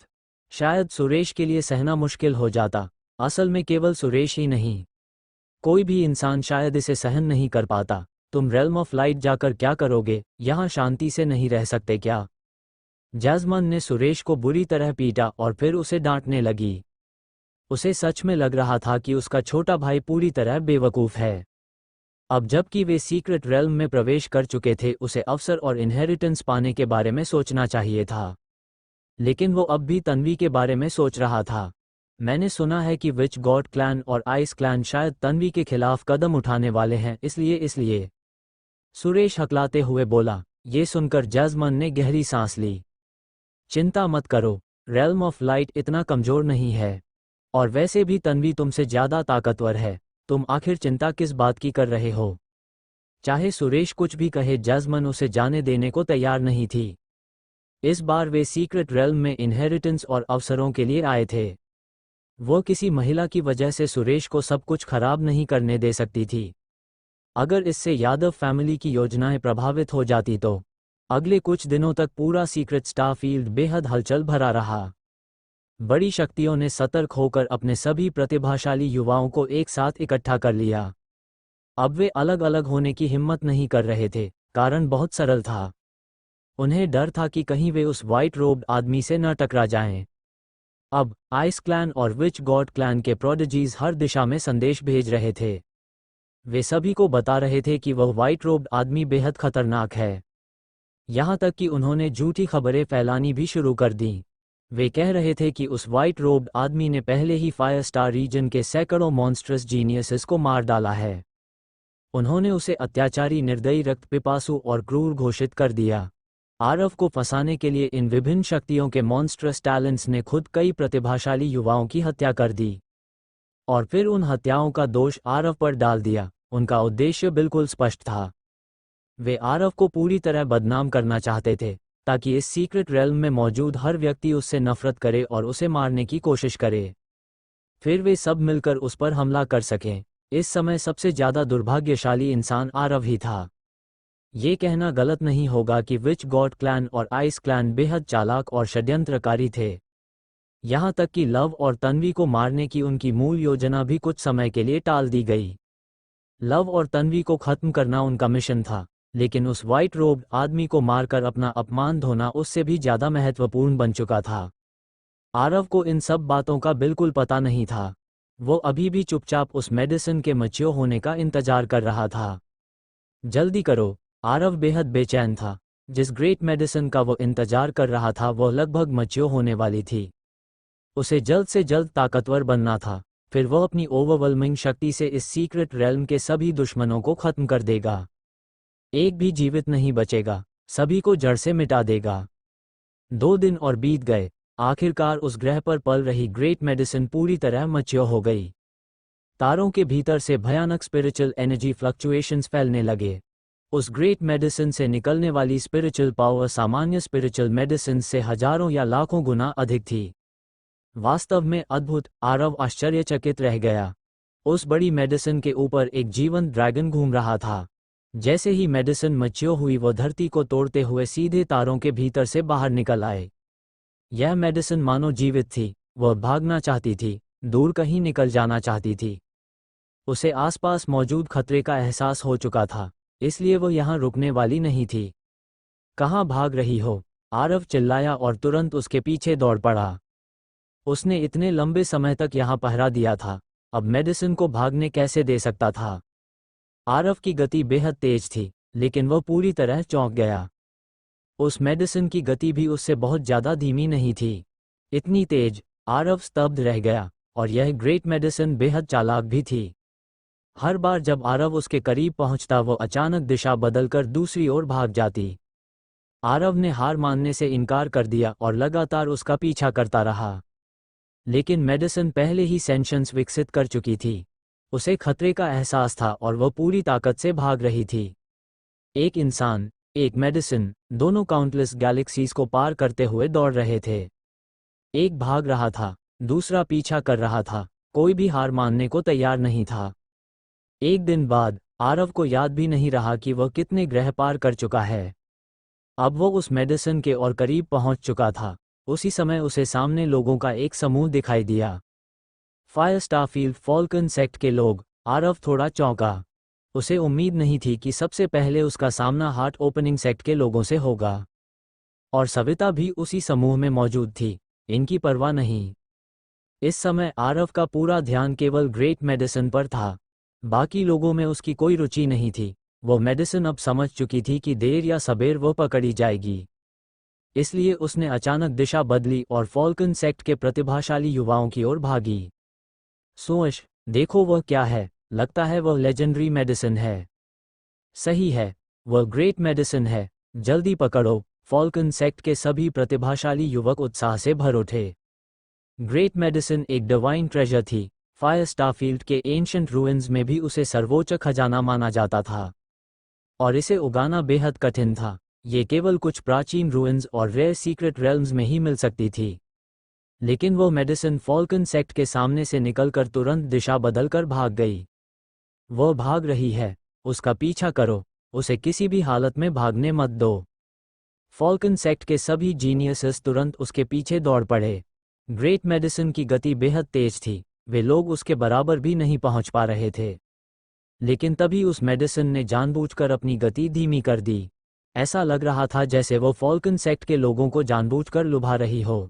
शायद सुरेश के लिए सहना मुश्किल हो जाता। असल में केवल सुरेश ही नहीं, कोई भी इंसान शायद इसे सहन नहीं कर पाता। तुम रेल्म ऑफ लाइट जाकर क्या करोगे? यहाँ शांति से नहीं रह सकते क्या? जैस्मन ने सुरेश को बुरी तरह पीटा और फिर उसे डांटने लगी। उसे सच में लग रहा था कि उसका छोटा भाई पूरी तरह बेवकूफ़ है। अब जबकि वे सीक्रेट रेल्म में प्रवेश कर चुके थे, उसे अवसर और इनहेरिटेंस पाने के बारे में सोचना चाहिए था। लेकिन वो अब भी तन्वी के बारे में सोच रहा था। मैंने सुना है कि विच गॉड क्लैन और आइस क्लैन शायद तन्वी के खिलाफ कदम उठाने वाले हैं, इसलिए सुरेश हकलाते हुए बोला। ये सुनकर जैस्मन ने गहरी सांस ली। चिंता मत करो, रेल्म ऑफ लाइट इतना कमजोर नहीं है, और वैसे भी तन्वी तुमसे ज्यादा ताकतवर है। तुम आखिर चिंता किस बात की कर रहे हो? चाहे सुरेश कुछ भी कहे, जैस्मन उसे जाने देने को तैयार नहीं थी। इस बार वे सीक्रेट रेल्म में इनहेरिटेंस और अवसरों के लिए आए थे। वो किसी महिला की वजह से सुरेश को सब कुछ खराब नहीं करने दे सकती थी। अगर इससे यादव फैमिली की योजनाएं प्रभावित हो जाती तो अगले कुछ दिनों तक पूरा सीक्रेट स्टार फील्ड बेहद हलचल भरा रहा। बड़ी शक्तियों ने सतर्क होकर अपने सभी प्रतिभाशाली युवाओं को एक साथ इकट्ठा कर लिया। अब वे अलग अलग होने की हिम्मत नहीं कर रहे थे। कारण बहुत सरल था, उन्हें डर था कि कहीं वे उस वाइट रोब्ड आदमी से न टकरा जाएं। अब आइस क्लैन और विच गॉड क्लैन के प्रोडिजीज हर दिशा में संदेश भेज रहे थे। वे सभी को बता रहे थे कि वह व्हाइट रोब्ड आदमी बेहद खतरनाक है। यहाँ तक कि उन्होंने झूठी खबरें फैलानी भी शुरू कर दी। वे कह रहे थे कि उस व्हाइट रोब्ड आदमी ने पहले ही फायर स्टार रीजन के सैकड़ों मॉन्स्ट्रस जीनियसेस को मार डाला है। उन्होंने उसे अत्याचारी, निर्दयी, रक्तपिपासु और क्रूर घोषित कर दिया। आरव को फंसाने के लिए इन विभिन्न शक्तियों के मॉन्स्ट्रस टैलेंट्स ने खुद कई प्रतिभाशाली युवाओं की हत्या कर दी और फिर उन हत्याओं का दोष आरव पर डाल दिया। उनका उद्देश्य बिल्कुल स्पष्ट था। वे आरव को पूरी तरह बदनाम करना चाहते थे ताकि इस सीक्रेट रेल्म में मौजूद हर व्यक्ति उससे नफरत करे और उसे मारने की कोशिश करे। फिर वे सब मिलकर उस पर हमला कर सकें। इस समय सबसे ज्यादा दुर्भाग्यशाली इंसान आरव ही था। ये कहना गलत नहीं होगा कि विच गॉड क्लैन और आइस क्लैन बेहद चालाक और षड्यंत्रकारी थे। यहाँ तक कि लव और तन्वी को मारने की उनकी मूल योजना भी कुछ समय के लिए टाल दी गई। लव और तन्वी को खत्म करना उनका मिशन था, लेकिन उस व्हाइट रोब्ड आदमी को मारकर अपना अपमान धोना उससे भी ज्यादा महत्वपूर्ण बन चुका था। आरव को इन सब बातों का बिल्कुल पता नहीं था। वो अभी भी चुपचाप उस मेडिसिन के मैच्योर होने का इंतजार कर रहा था। जल्दी करो, आरव बेहद बेचैन था। जिस ग्रेट मेडिसिन का वो इंतजार कर रहा था वो लगभग मैच्योर होने वाली थी। उसे जल्द से जल्द ताकतवर बनना था, फिर वो अपनी ओवरवेलमिंग शक्ति से इस सीक्रेट रेल्म के सभी दुश्मनों को खत्म कर देगा। एक भी जीवित नहीं बचेगा, सभी को जड़ से मिटा देगा। 2 दिन और बीत गए। आखिरकार उस ग्रह पर पल रही ग्रेट मेडिसिन पूरी तरह मैच्योर हो गई। तारों के भीतर से भयानक स्पिरिचुअल एनर्जी फ्लक्चुएशंस फैलने लगे। उस ग्रेट मेडिसिन से निकलने वाली स्पिरिचुअल पावर सामान्य स्पिरिचुअल मेडिसिन से हजारों या लाखों गुना अधिक थी। वास्तव में अद्भुत। आरव आश्चर्यचकित रह गया। उस बड़ी मेडिसिन के ऊपर एक जीवंत ड्रैगन घूम रहा था। जैसे ही मेडिसिन मैच्योर हुई वो धरती को तोड़ते हुए सीधे तारों के भीतर से बाहर निकल आए। यह मेडिसिन मानो जीवित थी। वह भागना चाहती थी, दूर कहीं निकल जाना चाहती थी। उसे आसपास मौजूद खतरे का एहसास हो चुका था, इसलिए वह यहाँ रुकने वाली नहीं थी। कहाँ भाग रही हो? आरव चिल्लाया और तुरंत उसके पीछे दौड़ पड़ा। उसने इतने लंबे समय तक यहाँ पहरा दिया था, अब मेडिसिन को भागने कैसे दे सकता था? आरव की गति बेहद तेज थी, लेकिन वह पूरी तरह चौंक गया। उस मेडिसिन की गति भी उससे बहुत ज्यादा धीमी नहीं थी। इतनी तेज, आरव स्तब्ध रह गया। और यह ग्रेट मेडिसिन बेहद चालाक भी थी। हर बार जब आरव उसके करीब पहुंचता वो अचानक दिशा बदलकर दूसरी ओर भाग जाती। आरव ने हार मानने से इनकार कर दिया और लगातार उसका पीछा करता रहा। लेकिन मेडिसिन पहले ही सेंशंस विकसित कर चुकी थी। उसे खतरे का एहसास था और वह पूरी ताकत से भाग रही थी। एक इंसान, एक मेडिसिन, दोनों काउंटलेस गैलेक्सीज को पार करते हुए दौड़ रहे थे। एक भाग रहा था, दूसरा पीछा कर रहा था। कोई भी हार मानने को तैयार नहीं था। एक दिन बाद आरव को याद भी नहीं रहा कि वह कितने ग्रह पार कर चुका है। अब वो उस मेडिसिन के और करीब पहुंच चुका था। उसी समय उसे सामने लोगों का एक समूह दिखाई दिया। फायर स्टारफील्ड फॉल्कन सेक्ट के लोग। आरव थोड़ा चौंका। उसे उम्मीद नहीं थी कि सबसे पहले उसका सामना हार्ट ओपनिंग सेक्ट के लोगों से होगा। और सविता भी उसी समूह में मौजूद थी। इनकी परवाह नहीं। इस समय आरव का पूरा ध्यान केवल ग्रेट मेडिसिन पर था। बाकी लोगों में उसकी कोई रुचि नहीं थी। वो मेडिसिन अब समझ चुकी थी कि देर या सबेर वो पकड़ी जाएगी। इसलिए उसने अचानक दिशा बदली और फॉल्कन सेक्ट के प्रतिभाशाली युवाओं की ओर भागी। सोच, देखो वह क्या है। लगता है वह लेजेंडरी मेडिसिन है। सही है, वह ग्रेट मेडिसिन है। जल्दी पकड़ो। फॉल्कन सेक्ट के सभी प्रतिभाशाली युवक उत्साह से भर उठे। ग्रेट मेडिसिन एक डिवाइन ट्रेजर थी। फायर स्टारफील्ड के एंशिएंट रूइंस में भी उसे सर्वोच्च खजाना माना जाता था। और इसे उगाना बेहद कठिन था। ये केवल कुछ प्राचीन रूइंस और रेयर सीक्रेट रेल्म्स में ही मिल सकती थी। लेकिन वो मेडिसिन फॉल्कन सेक्ट के सामने से निकलकर तुरंत दिशा बदलकर भाग गई। वह भाग रही है, उसका पीछा करो। उसे किसी भी हालत में भागने मत दो। फॉल्कन सेक्ट के सभी जीनियसेस तुरंत उसके पीछे दौड़ पड़े। ग्रेट मेडिसिन की गति बेहद तेज थी। वे लोग उसके बराबर भी नहीं पहुंच पा रहे थे। लेकिन तभी उस मेडिसिन ने जानबूझकर अपनी गति धीमी कर दी। ऐसा लग रहा था जैसे वो फॉल्कन सेक्ट के लोगों को जानबूझकर लुभा रही हो।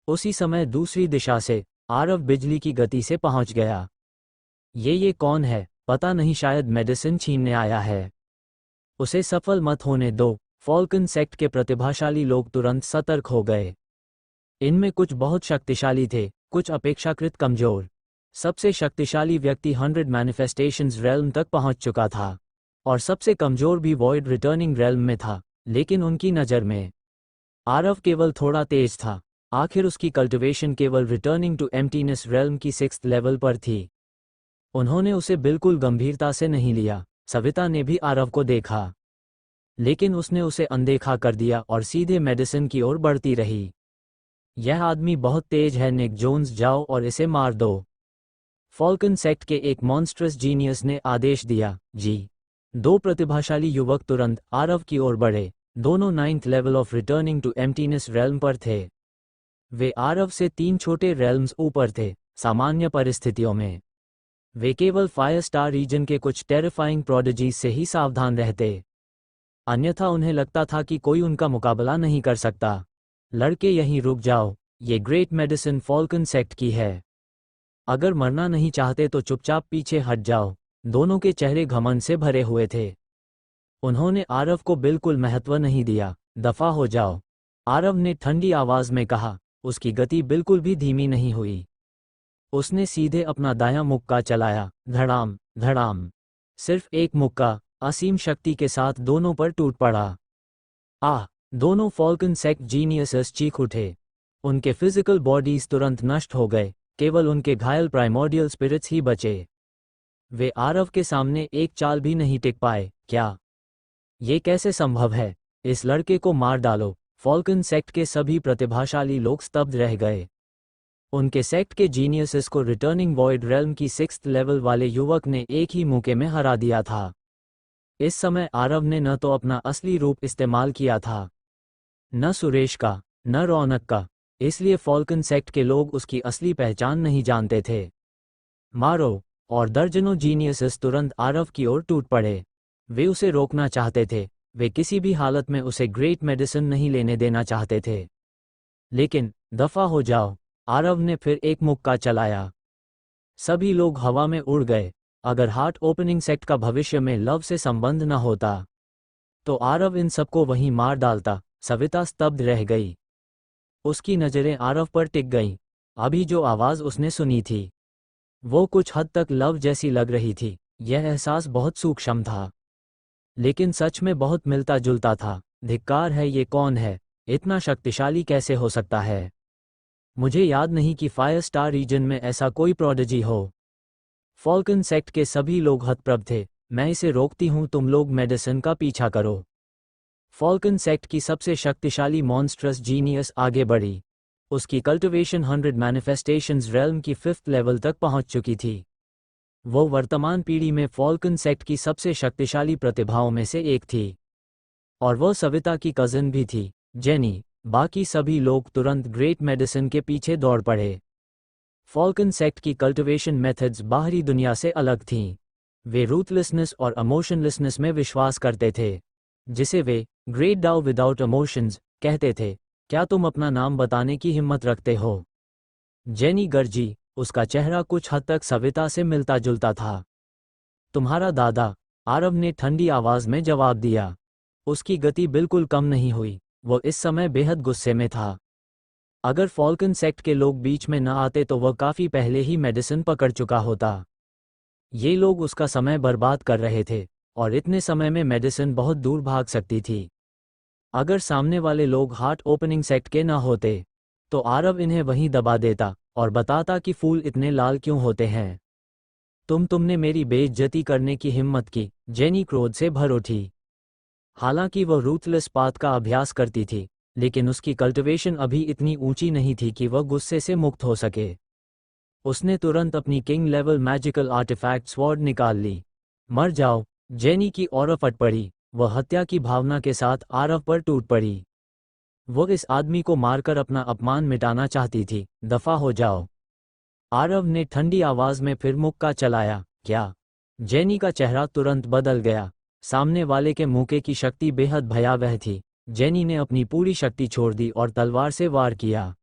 उसी समय दूसरी दिशा से आरव बिजली की गति से पहुंच गया। ये कौन है? पता नहीं शायद मेडिसिन छीनने आया है। उसे सफल मत होने दो। फॉल्कन सेक्ट के प्रतिभाशाली लोग तुरंत सतर्क हो गए। इनमें कुछ बहुत शक्तिशाली थे, कुछ अपेक्षाकृत कमजोर। सबसे शक्तिशाली व्यक्ति 100 मैनिफेस्टेशंस रेल्म तक पहुंच चुका था, और सबसे कमजोर भी वॉइड रिटर्निंग रेल्म में था। लेकिन उनकी नज़र में आरव केवल थोड़ा तेज था। आखिर उसकी कल्टिवेशन केवल रिटर्निंग टू एम्प्टीनेस रेल्म की 6th लेवल पर थी। उन्होंने उसे बिल्कुल गंभीरता से नहीं लिया। सविता ने भी आरव को देखा, लेकिन उसने उसे अनदेखा कर दिया और सीधे मेडिसिन की ओर बढ़ती रही। यह आदमी बहुत तेज है निक जोन्स, जाओ और इसे मार दो। फॉल्कन सेक्ट के एक मॉन्स्ट्रस जीनियस ने आदेश दिया। जी। 2 प्रतिभाशाली युवक तुरंत आरव की ओर बढ़े। दोनों 9th level of returning to emptiness realm पर थे। वे आरव से 3 छोटे रेल्म्स ऊपर थे। सामान्य परिस्थितियों में वे केवल फायर स्टार रीजन के कुछ टेरिफाइंग प्रोडिजीज से ही सावधान रहते, अन्यथा उन्हें लगता था कि कोई उनका मुकाबला नहीं कर सकता। लड़के यहीं रुक जाओ, ये ग्रेट मेडिसिन फॉल्कन सेक्ट की है। अगर मरना नहीं चाहते तो चुपचाप पीछे हट जाओ। दोनों के चेहरे घमंड से भरे हुए थे। उन्होंने आरव को बिल्कुल महत्व नहीं दिया। दफा हो जाओ, आरव ने ठंडी आवाज में कहा। उसकी गति बिल्कुल भी धीमी नहीं हुई। उसने सीधे अपना दायां मुक्का चलाया। धड़ाम धड़ाम। सिर्फ एक मुक्का असीम शक्ति के साथ दोनों पर टूट पड़ा। आह! दोनों फॉल्कन सेक्ट जीनियसेस चीख उठे। उनके फिजिकल बॉडीज तुरंत नष्ट हो गए, केवल उनके घायल प्राइमोर्डियल स्पिरिट्स ही बचे। वे आरव के सामने एक चाल भी नहीं टिक पाए। क्या ये कैसे संभव है? इस लड़के को मार डालो। फॉल्कन सेक्ट के सभी प्रतिभाशाली लोग स्तब्ध रह गए। उनके सेक्ट के जीनियसेस को रिटर्निंग वॉइड रेल्म की 6th लेवल वाले युवक ने एक ही मौके में हरा दिया था। इस समय आरव ने न तो अपना असली रूप इस्तेमाल किया था, न सुरेश का, न रौनक का। इसलिए फॉल्कन सेक्ट के लोग उसकी असली पहचान नहीं जानते थे। मारो! और दर्जनों जीनियसेस तुरंत आरव की ओर टूट पड़े। वे उसे रोकना चाहते थे। वे किसी भी हालत में उसे ग्रेट मेडिसिन नहीं लेने देना चाहते थे। लेकिन दफा हो जाओ, आरव ने फिर एक मुक्का चलाया। सभी लोग हवा में उड़ गए। अगर हार्ट ओपनिंग सेक्ट का भविष्य में लव से संबंध न होता, तो आरव इन सबको वहीं मार डालता। सविता स्तब्ध रह गई। उसकी नज़रें आरव पर टिक गईं। अभी जो आवाज़ उसने सुनी थी, वो कुछ हद तक लव जैसी लग रही थी। यह एहसास बहुत सूक्ष्म था, लेकिन सच में बहुत मिलता जुलता था। धिक्कार है, ये कौन है? इतना शक्तिशाली कैसे हो सकता है? मुझे याद नहीं कि फायर स्टार रीजन में ऐसा कोई प्रोडिजी हो। फॉल्कन सेक्ट के सभी लोग हतप्रभ थे। मैं इसे रोकती हूँ, तुम लोग मेडिसिन का पीछा करो। फॉल्कन सेक्ट की सबसे शक्तिशाली मॉन्स्ट्रस जीनियस आगे बढ़ी। उसकी कल्टिवेशन 100 मैनिफेस्टेशंस रेल्म की 5th लेवल तक पहुंच चुकी थी। वो वर्तमान पीढ़ी में फॉल्कन सेक्ट की सबसे शक्तिशाली प्रतिभाओं में से एक थी, और वो सविता की कजिन भी थी, जेनी। बाकी सभी लोग तुरंत ग्रेट मेडिसिन के पीछे दौड़ पड़े। फॉल्कन सेक्ट की कल्टिवेशन मेथड्स बाहरी दुनिया से अलग थीं। वे रूथलेसनेस और इमोशनलेसनेस में विश्वास करते थे, जिसे वे ग्रेट डाउ विदाउट इमोशंस कहते थे। क्या तुम अपना नाम बताने की हिम्मत रखते हो? जेनी गर्जी। उसका चेहरा कुछ हद तक सविता से मिलता जुलता था। तुम्हारा दादा, आरव ने ठंडी आवाज में जवाब दिया। उसकी गति बिल्कुल कम नहीं हुई। वो इस समय बेहद गुस्से में था। अगर फॉल्कन सेक्ट के लोग बीच में न आते तो वह काफी पहले ही मेडिसिन पकड़ चुका होता। ये लोग उसका समय बर्बाद कर रहे थे, और इतने समय में मेडिसिन बहुत दूर भाग सकती थी। अगर सामने वाले लोग हार्ट ओपनिंग सेक्ट के न होते, तो आरव इन्हें वहीं दबा देता और बताता कि फूल इतने लाल क्यों होते हैं। तुमने मेरी बेइज्जती करने की हिम्मत की। जेनी क्रोध से भर उठी। हालांकि वह रूथलेस पाथ का अभ्यास करती थी, लेकिन उसकी कल्टिवेशन अभी इतनी ऊंची नहीं थी कि वह गुस्से से मुक्त हो सके। उसने तुरंत अपनी king level magical artifact sword निकाल ली। मर जाओ! जेनी की और फट पड़ी। वह हत्या की भावना के साथ आरव पर टूट पड़ी। वो इस आदमी को मारकर अपना अपमान मिटाना चाहती थी। दफा हो जाओ! आरव ने ठंडी आवाज में फिर मुक्का चलाया। क्या? जेनी का चेहरा तुरंत बदल गया। सामने वाले के मुक्के की शक्ति बेहद भयावह थी। जेनी ने अपनी पूरी शक्ति छोड़ दी और तलवार से वार किया।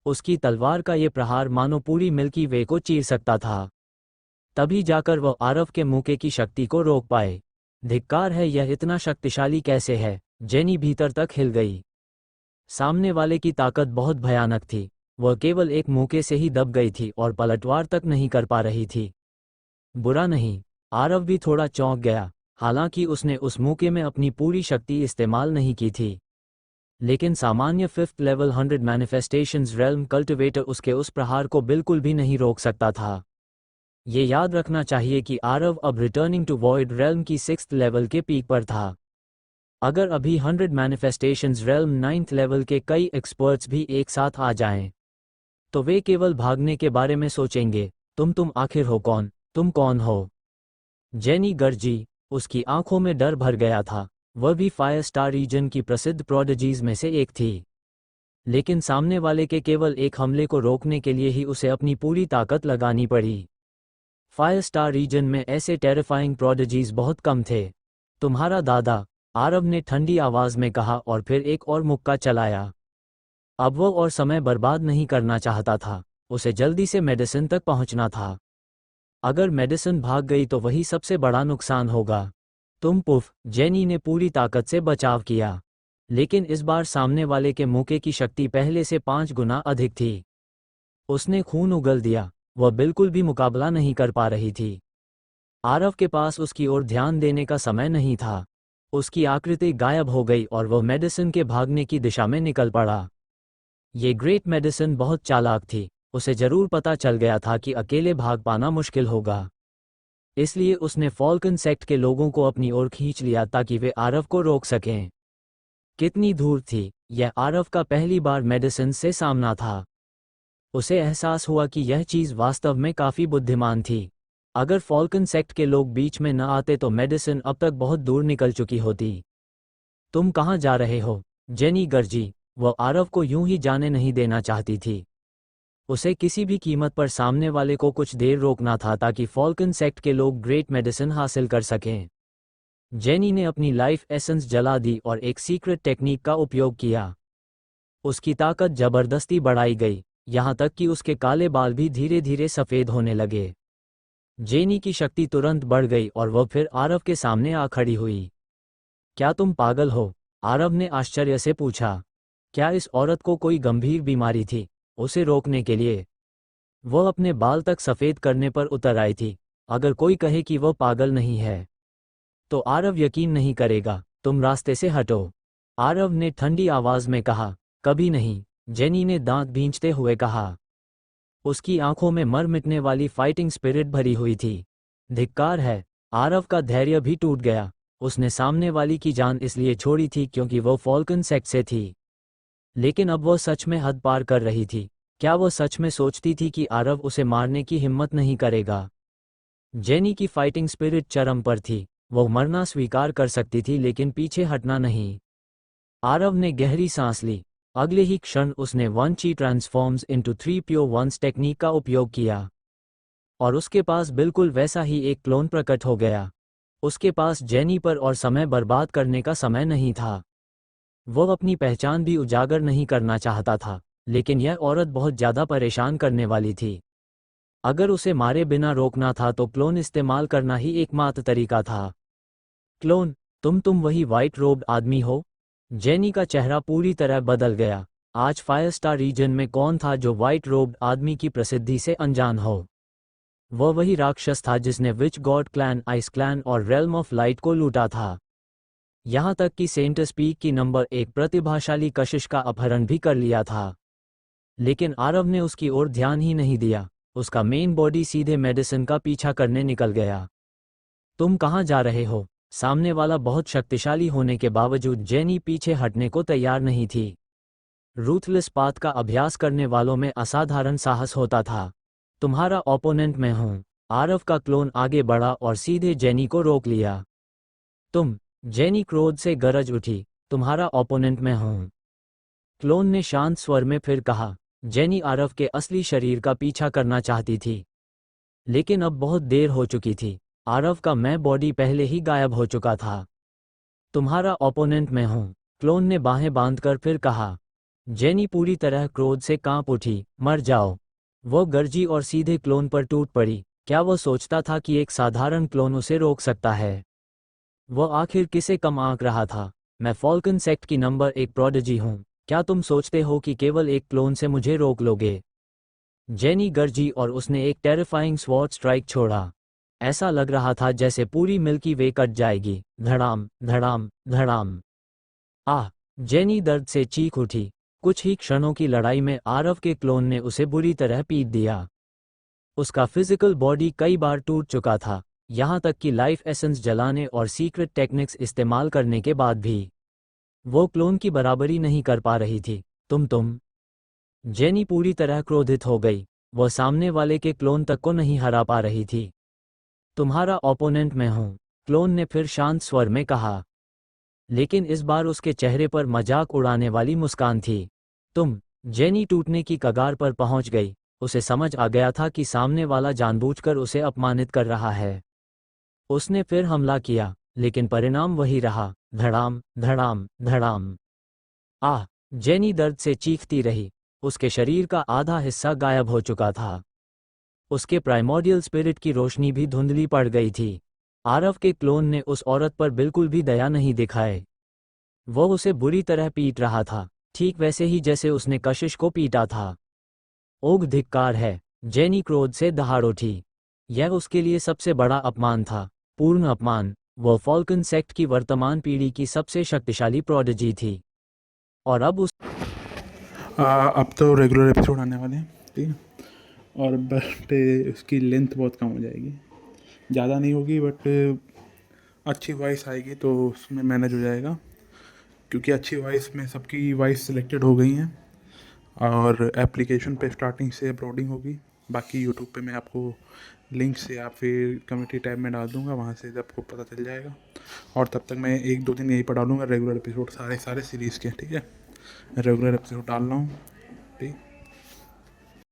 उसकी तलवार का ये प्रहार मानो पूरी मिल्की वे को चीर सकता था। तभी जाकर वह आरव के मुक्के की शक्ति को रोक पाए। धिक्कार है, यह इतना शक्तिशाली कैसे है? जेनी भीतर तक हिल गई। सामने वाले की ताकत बहुत भयानक थी। वह केवल एक मुक्के से ही दब गई थी और पलटवार तक नहीं कर पा रही थी। बुरा नहीं, आरव भी थोड़ा चौंक गया। हालांकि उसने उस मुक्के में अपनी पूरी शक्ति इस्तेमाल नहीं की थी, लेकिन सामान्य 5th level 100 manifestations realm cultivator उसके उस प्रहार को बिल्कुल भी नहीं रोक सकता था। ये याद रखना चाहिए कि आरव अब रिटर्निंग टू वॉइड रेल्म की 6th लेवल के पीक पर था। अगर अभी 100 मैनिफेस्टेशंस रेल्म 9th लेवल के कई एक्सपर्ट्स भी एक साथ आ जाएं, तो वे केवल भागने के बारे में सोचेंगे। तुम आखिर हो कौन? तुम कौन हो? जेनी गर्जी। उसकी आंखों में डर भर गया था। वह भी फायर स्टार रीजन की प्रसिद्ध प्रोडिजीज में से एक थी, लेकिन सामने वाले के केवल एक हमले को रोकने के लिए ही उसे अपनी पूरी ताकत लगानी पड़ी। फायर स्टार रीजन में ऐसे टेरिफाइंग प्रोडिजीज बहुत कम थे। तुम्हारा दादा, आरव ने ठंडी आवाज में कहा और फिर एक और मुक्का चलाया। अब वो और समय बर्बाद नहीं करना चाहता था। उसे जल्दी से मेडिसिन तक पहुंचना था। अगर मेडिसिन भाग गई तो वही सबसे बड़ा नुकसान होगा। तुम पुफ। जेनी ने पूरी ताकत से बचाव किया, लेकिन इस बार सामने वाले के मुक्के की शक्ति पहले से 5 गुना अधिक थी। उसने खून उगल दिया। वह बिल्कुल भी मुकाबला नहीं कर पा रही थी। आरव के पास उसकी ओर ध्यान देने का समय नहीं था। उसकी आकृति गायब हो गई और वह मेडिसिन के भागने की दिशा में निकल पड़ा। ये ग्रेट मेडिसिन बहुत चालाक थी। उसे जरूर पता चल गया था कि अकेले भाग पाना मुश्किल होगा, इसलिए उसने फॉल्कन सेक्ट के लोगों को अपनी ओर खींच लिया ताकि वे आरव को रोक सकें। कितनी दूर थी? यह आरव का पहली बार मेडिसिन से सामना था। उसे एहसास हुआ कि यह चीज़ वास्तव में काफ़ी बुद्धिमान थी। अगर फॉल्कन सेक्ट के लोग बीच में न आते तो मेडिसिन अब तक बहुत दूर निकल चुकी होती। तुम कहाँ जा रहे हो? जेनी गर्जी। वह आरव को यूं ही जाने नहीं देना चाहती थी। उसे किसी भी कीमत पर सामने वाले को कुछ देर रोकना था ताकि फॉल्कन सेक्ट के लोग ग्रेट मेडिसिन हासिल कर सकें। जेनी ने अपनी लाइफ एसेंस जला दी और एक सीक्रेट टेक्निक का उपयोग किया। उसकी ताकत जबरदस्ती बढ़ाई गई, यहाँ तक कि उसके काले बाल भी धीरे धीरे सफ़ेद होने लगे। जेनी की शक्ति तुरंत बढ़ गई और वह फिर आरव के सामने आ खड़ी हुई। क्या तुम पागल हो? आरव ने आश्चर्य से पूछा। क्या इस औरत को कोई गंभीर बीमारी थी? उसे रोकने के लिए वह अपने बाल तक सफ़ेद करने पर उतर आई थी। अगर कोई कहे कि वह पागल नहीं है तो आरव यकीन नहीं करेगा। तुम रास्ते से हटो, आरव ने ठंडी आवाज में कहा। कभी नहीं, जेनी ने दांत भींचते हुए कहा। उसकी आंखों में मर मिटने वाली फाइटिंग स्पिरिट भरी हुई थी। धिक्कार है। आरव का धैर्य भी टूट गया। उसने सामने वाली की जान इसलिए छोड़ी थी क्योंकि वह फॉल्कन सेक्ट से थी, लेकिन अब वह सच में हद पार कर रही थी। क्या वह सच में सोचती थी कि आरव उसे मारने की हिम्मत नहीं करेगा? जेनी की फाइटिंग स्पिरिट चरम पर थी। वह मरना स्वीकार कर सकती थी लेकिन पीछे हटना नहीं। आरव ने गहरी सांस ली। अगले ही क्षण उसने 1 chi transforms into 3 pure ones technique का उपयोग किया और उसके पास बिल्कुल वैसा ही एक क्लोन प्रकट हो गया। उसके पास जेनी पर और समय बर्बाद करने का समय नहीं था। वह अपनी पहचान भी उजागर नहीं करना चाहता था, लेकिन यह औरत बहुत ज़्यादा परेशान करने वाली थी। अगर उसे मारे बिना रोकना था तो क्लोन इस्तेमाल करना ही एकमात्र तरीका था। क्लोन, तुम वही वाइट रोब्ड आदमी हो? जेनी का चेहरा पूरी तरह बदल गया। आज फायर स्टार रीजन में कौन था जो वाइट रोब्ड आदमी की प्रसिद्धि से अनजान हो? वह वही राक्षस था जिसने विच गॉड क्लैन, आइस क्लैन और रेल्म ऑफ लाइट को लूटा था। यहाँ तक कि सेंटस पीक की नंबर 1 प्रतिभाशाली कशिश का अपहरण भी कर लिया था। लेकिन आरव ने उसकी ओर ध्यान ही नहीं दिया। उसका मेन बॉडी सीधे मेडिसिन का पीछा करने निकल गया। तुम कहाँ जा रहे हो? सामने वाला बहुत शक्तिशाली होने के बावजूद जेनी पीछे हटने को तैयार नहीं थी। रूथलेस पाथ का अभ्यास करने वालों में असाधारण साहस होता था। तुम्हारा ओपोनेंट मैं हूँ। आरव का क्लोन आगे बढ़ा और सीधे जेनी को रोक लिया। तुम? जेनी क्रोध से गरज उठी। तुम्हारा ओपोनेंट मैं हूँ, क्लोन ने शांत स्वर में फिर कहा। जेनी आरव के असली शरीर का पीछा करना चाहती थी, लेकिन अब बहुत देर हो चुकी थी। आरव का मैं बॉडी पहले ही गायब हो चुका था। तुम्हारा ओपोनेंट मैं हूँ, क्लोन ने बाहें बांधकर फिर कहा। जेनी पूरी तरह क्रोध से कांप उठी। मर जाओ, वो गर्जी और सीधे क्लोन पर टूट पड़ी। क्या वह सोचता था कि एक साधारण क्लोन उसे रोक सकता है? वह आखिर किसे कम आंक रहा था? मैं फॉल्कन सेक्ट की नंबर 1 प्रोडिजी हूँ। क्या तुम सोचते हो कि केवल एक क्लोन से मुझे रोक लोगे? जेनी गरजी और उसने एक टेरिफाइंग स्वॉर्ड स्ट्राइक छोड़ा। ऐसा लग रहा था जैसे पूरी मिल्की वे कट जाएगी। धड़ाम धड़ाम धड़ाम। आह! जेनी दर्द से चीख उठी। कुछ ही क्षणों की लड़ाई में आरव के क्लोन ने उसे बुरी तरह पीट दिया। उसका फिजिकल बॉडी कई बार टूट चुका था, यहाँ तक कि लाइफ एसेंस जलाने और सीक्रेट टेक्निक्स इस्तेमाल करने के बाद भी वो क्लोन की बराबरी नहीं कर पा रही थी। तुम जेनी पूरी तरह क्रोधित हो गई। वह सामने वाले के क्लोन तक को नहीं हरा पा रही थी। तुम्हारा ओपोनेंट मैं हूँ, क्लोन ने फिर शांत स्वर में कहा। लेकिन इस बार उसके चेहरे पर मजाक उड़ाने वाली मुस्कान थी। जेनी टूटने की कगार पर पहुंच गई। उसे समझ आ गया था कि सामने वाला जानबूझकर उसे अपमानित कर रहा है। उसने फिर हमला किया, लेकिन परिणाम वही रहा। धड़ाम धड़ाम धड़ाम। आह! जेनी दर्द से चीखती रही। उसके शरीर का आधा हिस्सा गायब हो चुका था। उसके प्राइमोर्डियल स्पिरिट की रोशनी भी धुंधली पड़ गई थी। आरव के क्लोन ने उस औरत पर बिल्कुल भी दया नहीं दिखाए। वो उसे बुरी तरह पीट रहा था, ठीक वैसे ही जैसे उसने कशिश को पीटा था। ओग धिक्कार है! जेनी क्रोध से दहाड़ उठी। यह उसके लिए सबसे बड़ा अपमान था। पूर्ण अपमान। वह फॉल्कन सेक्ट की वर्तमान पीढ़ी की सबसे शक्तिशाली प्रोडिजी थी। और अब उस अब तो रेगुलर एपिसोड आने वाले हैं, ठीक है। और बट उसकी लेंथ बहुत कम हो जाएगी, ज़्यादा नहीं होगी, बट अच्छी वॉइस आएगी तो उसमें मैनेज हो जाएगा, क्योंकि अच्छी वॉइस में सबकी वॉइस सिलेक्टेड हो गई हैं और एप्लीकेशन पे स्टार्टिंग से अपलोडिंग होगी। बाकी यूट्यूब पे मैं आपको लिंक से या फिर कम्युनिटी टैब में डाल दूंगा, वहाँ से आपको पता चल जाएगा। और तब तक मैं 1-2 दिन यहीं पर डालूंगा रेगुलर एपिसोड, सारे सीरीज़ के, ठीक है। रेगुलर एपिसोड डाल रहा हूँ, ठीक।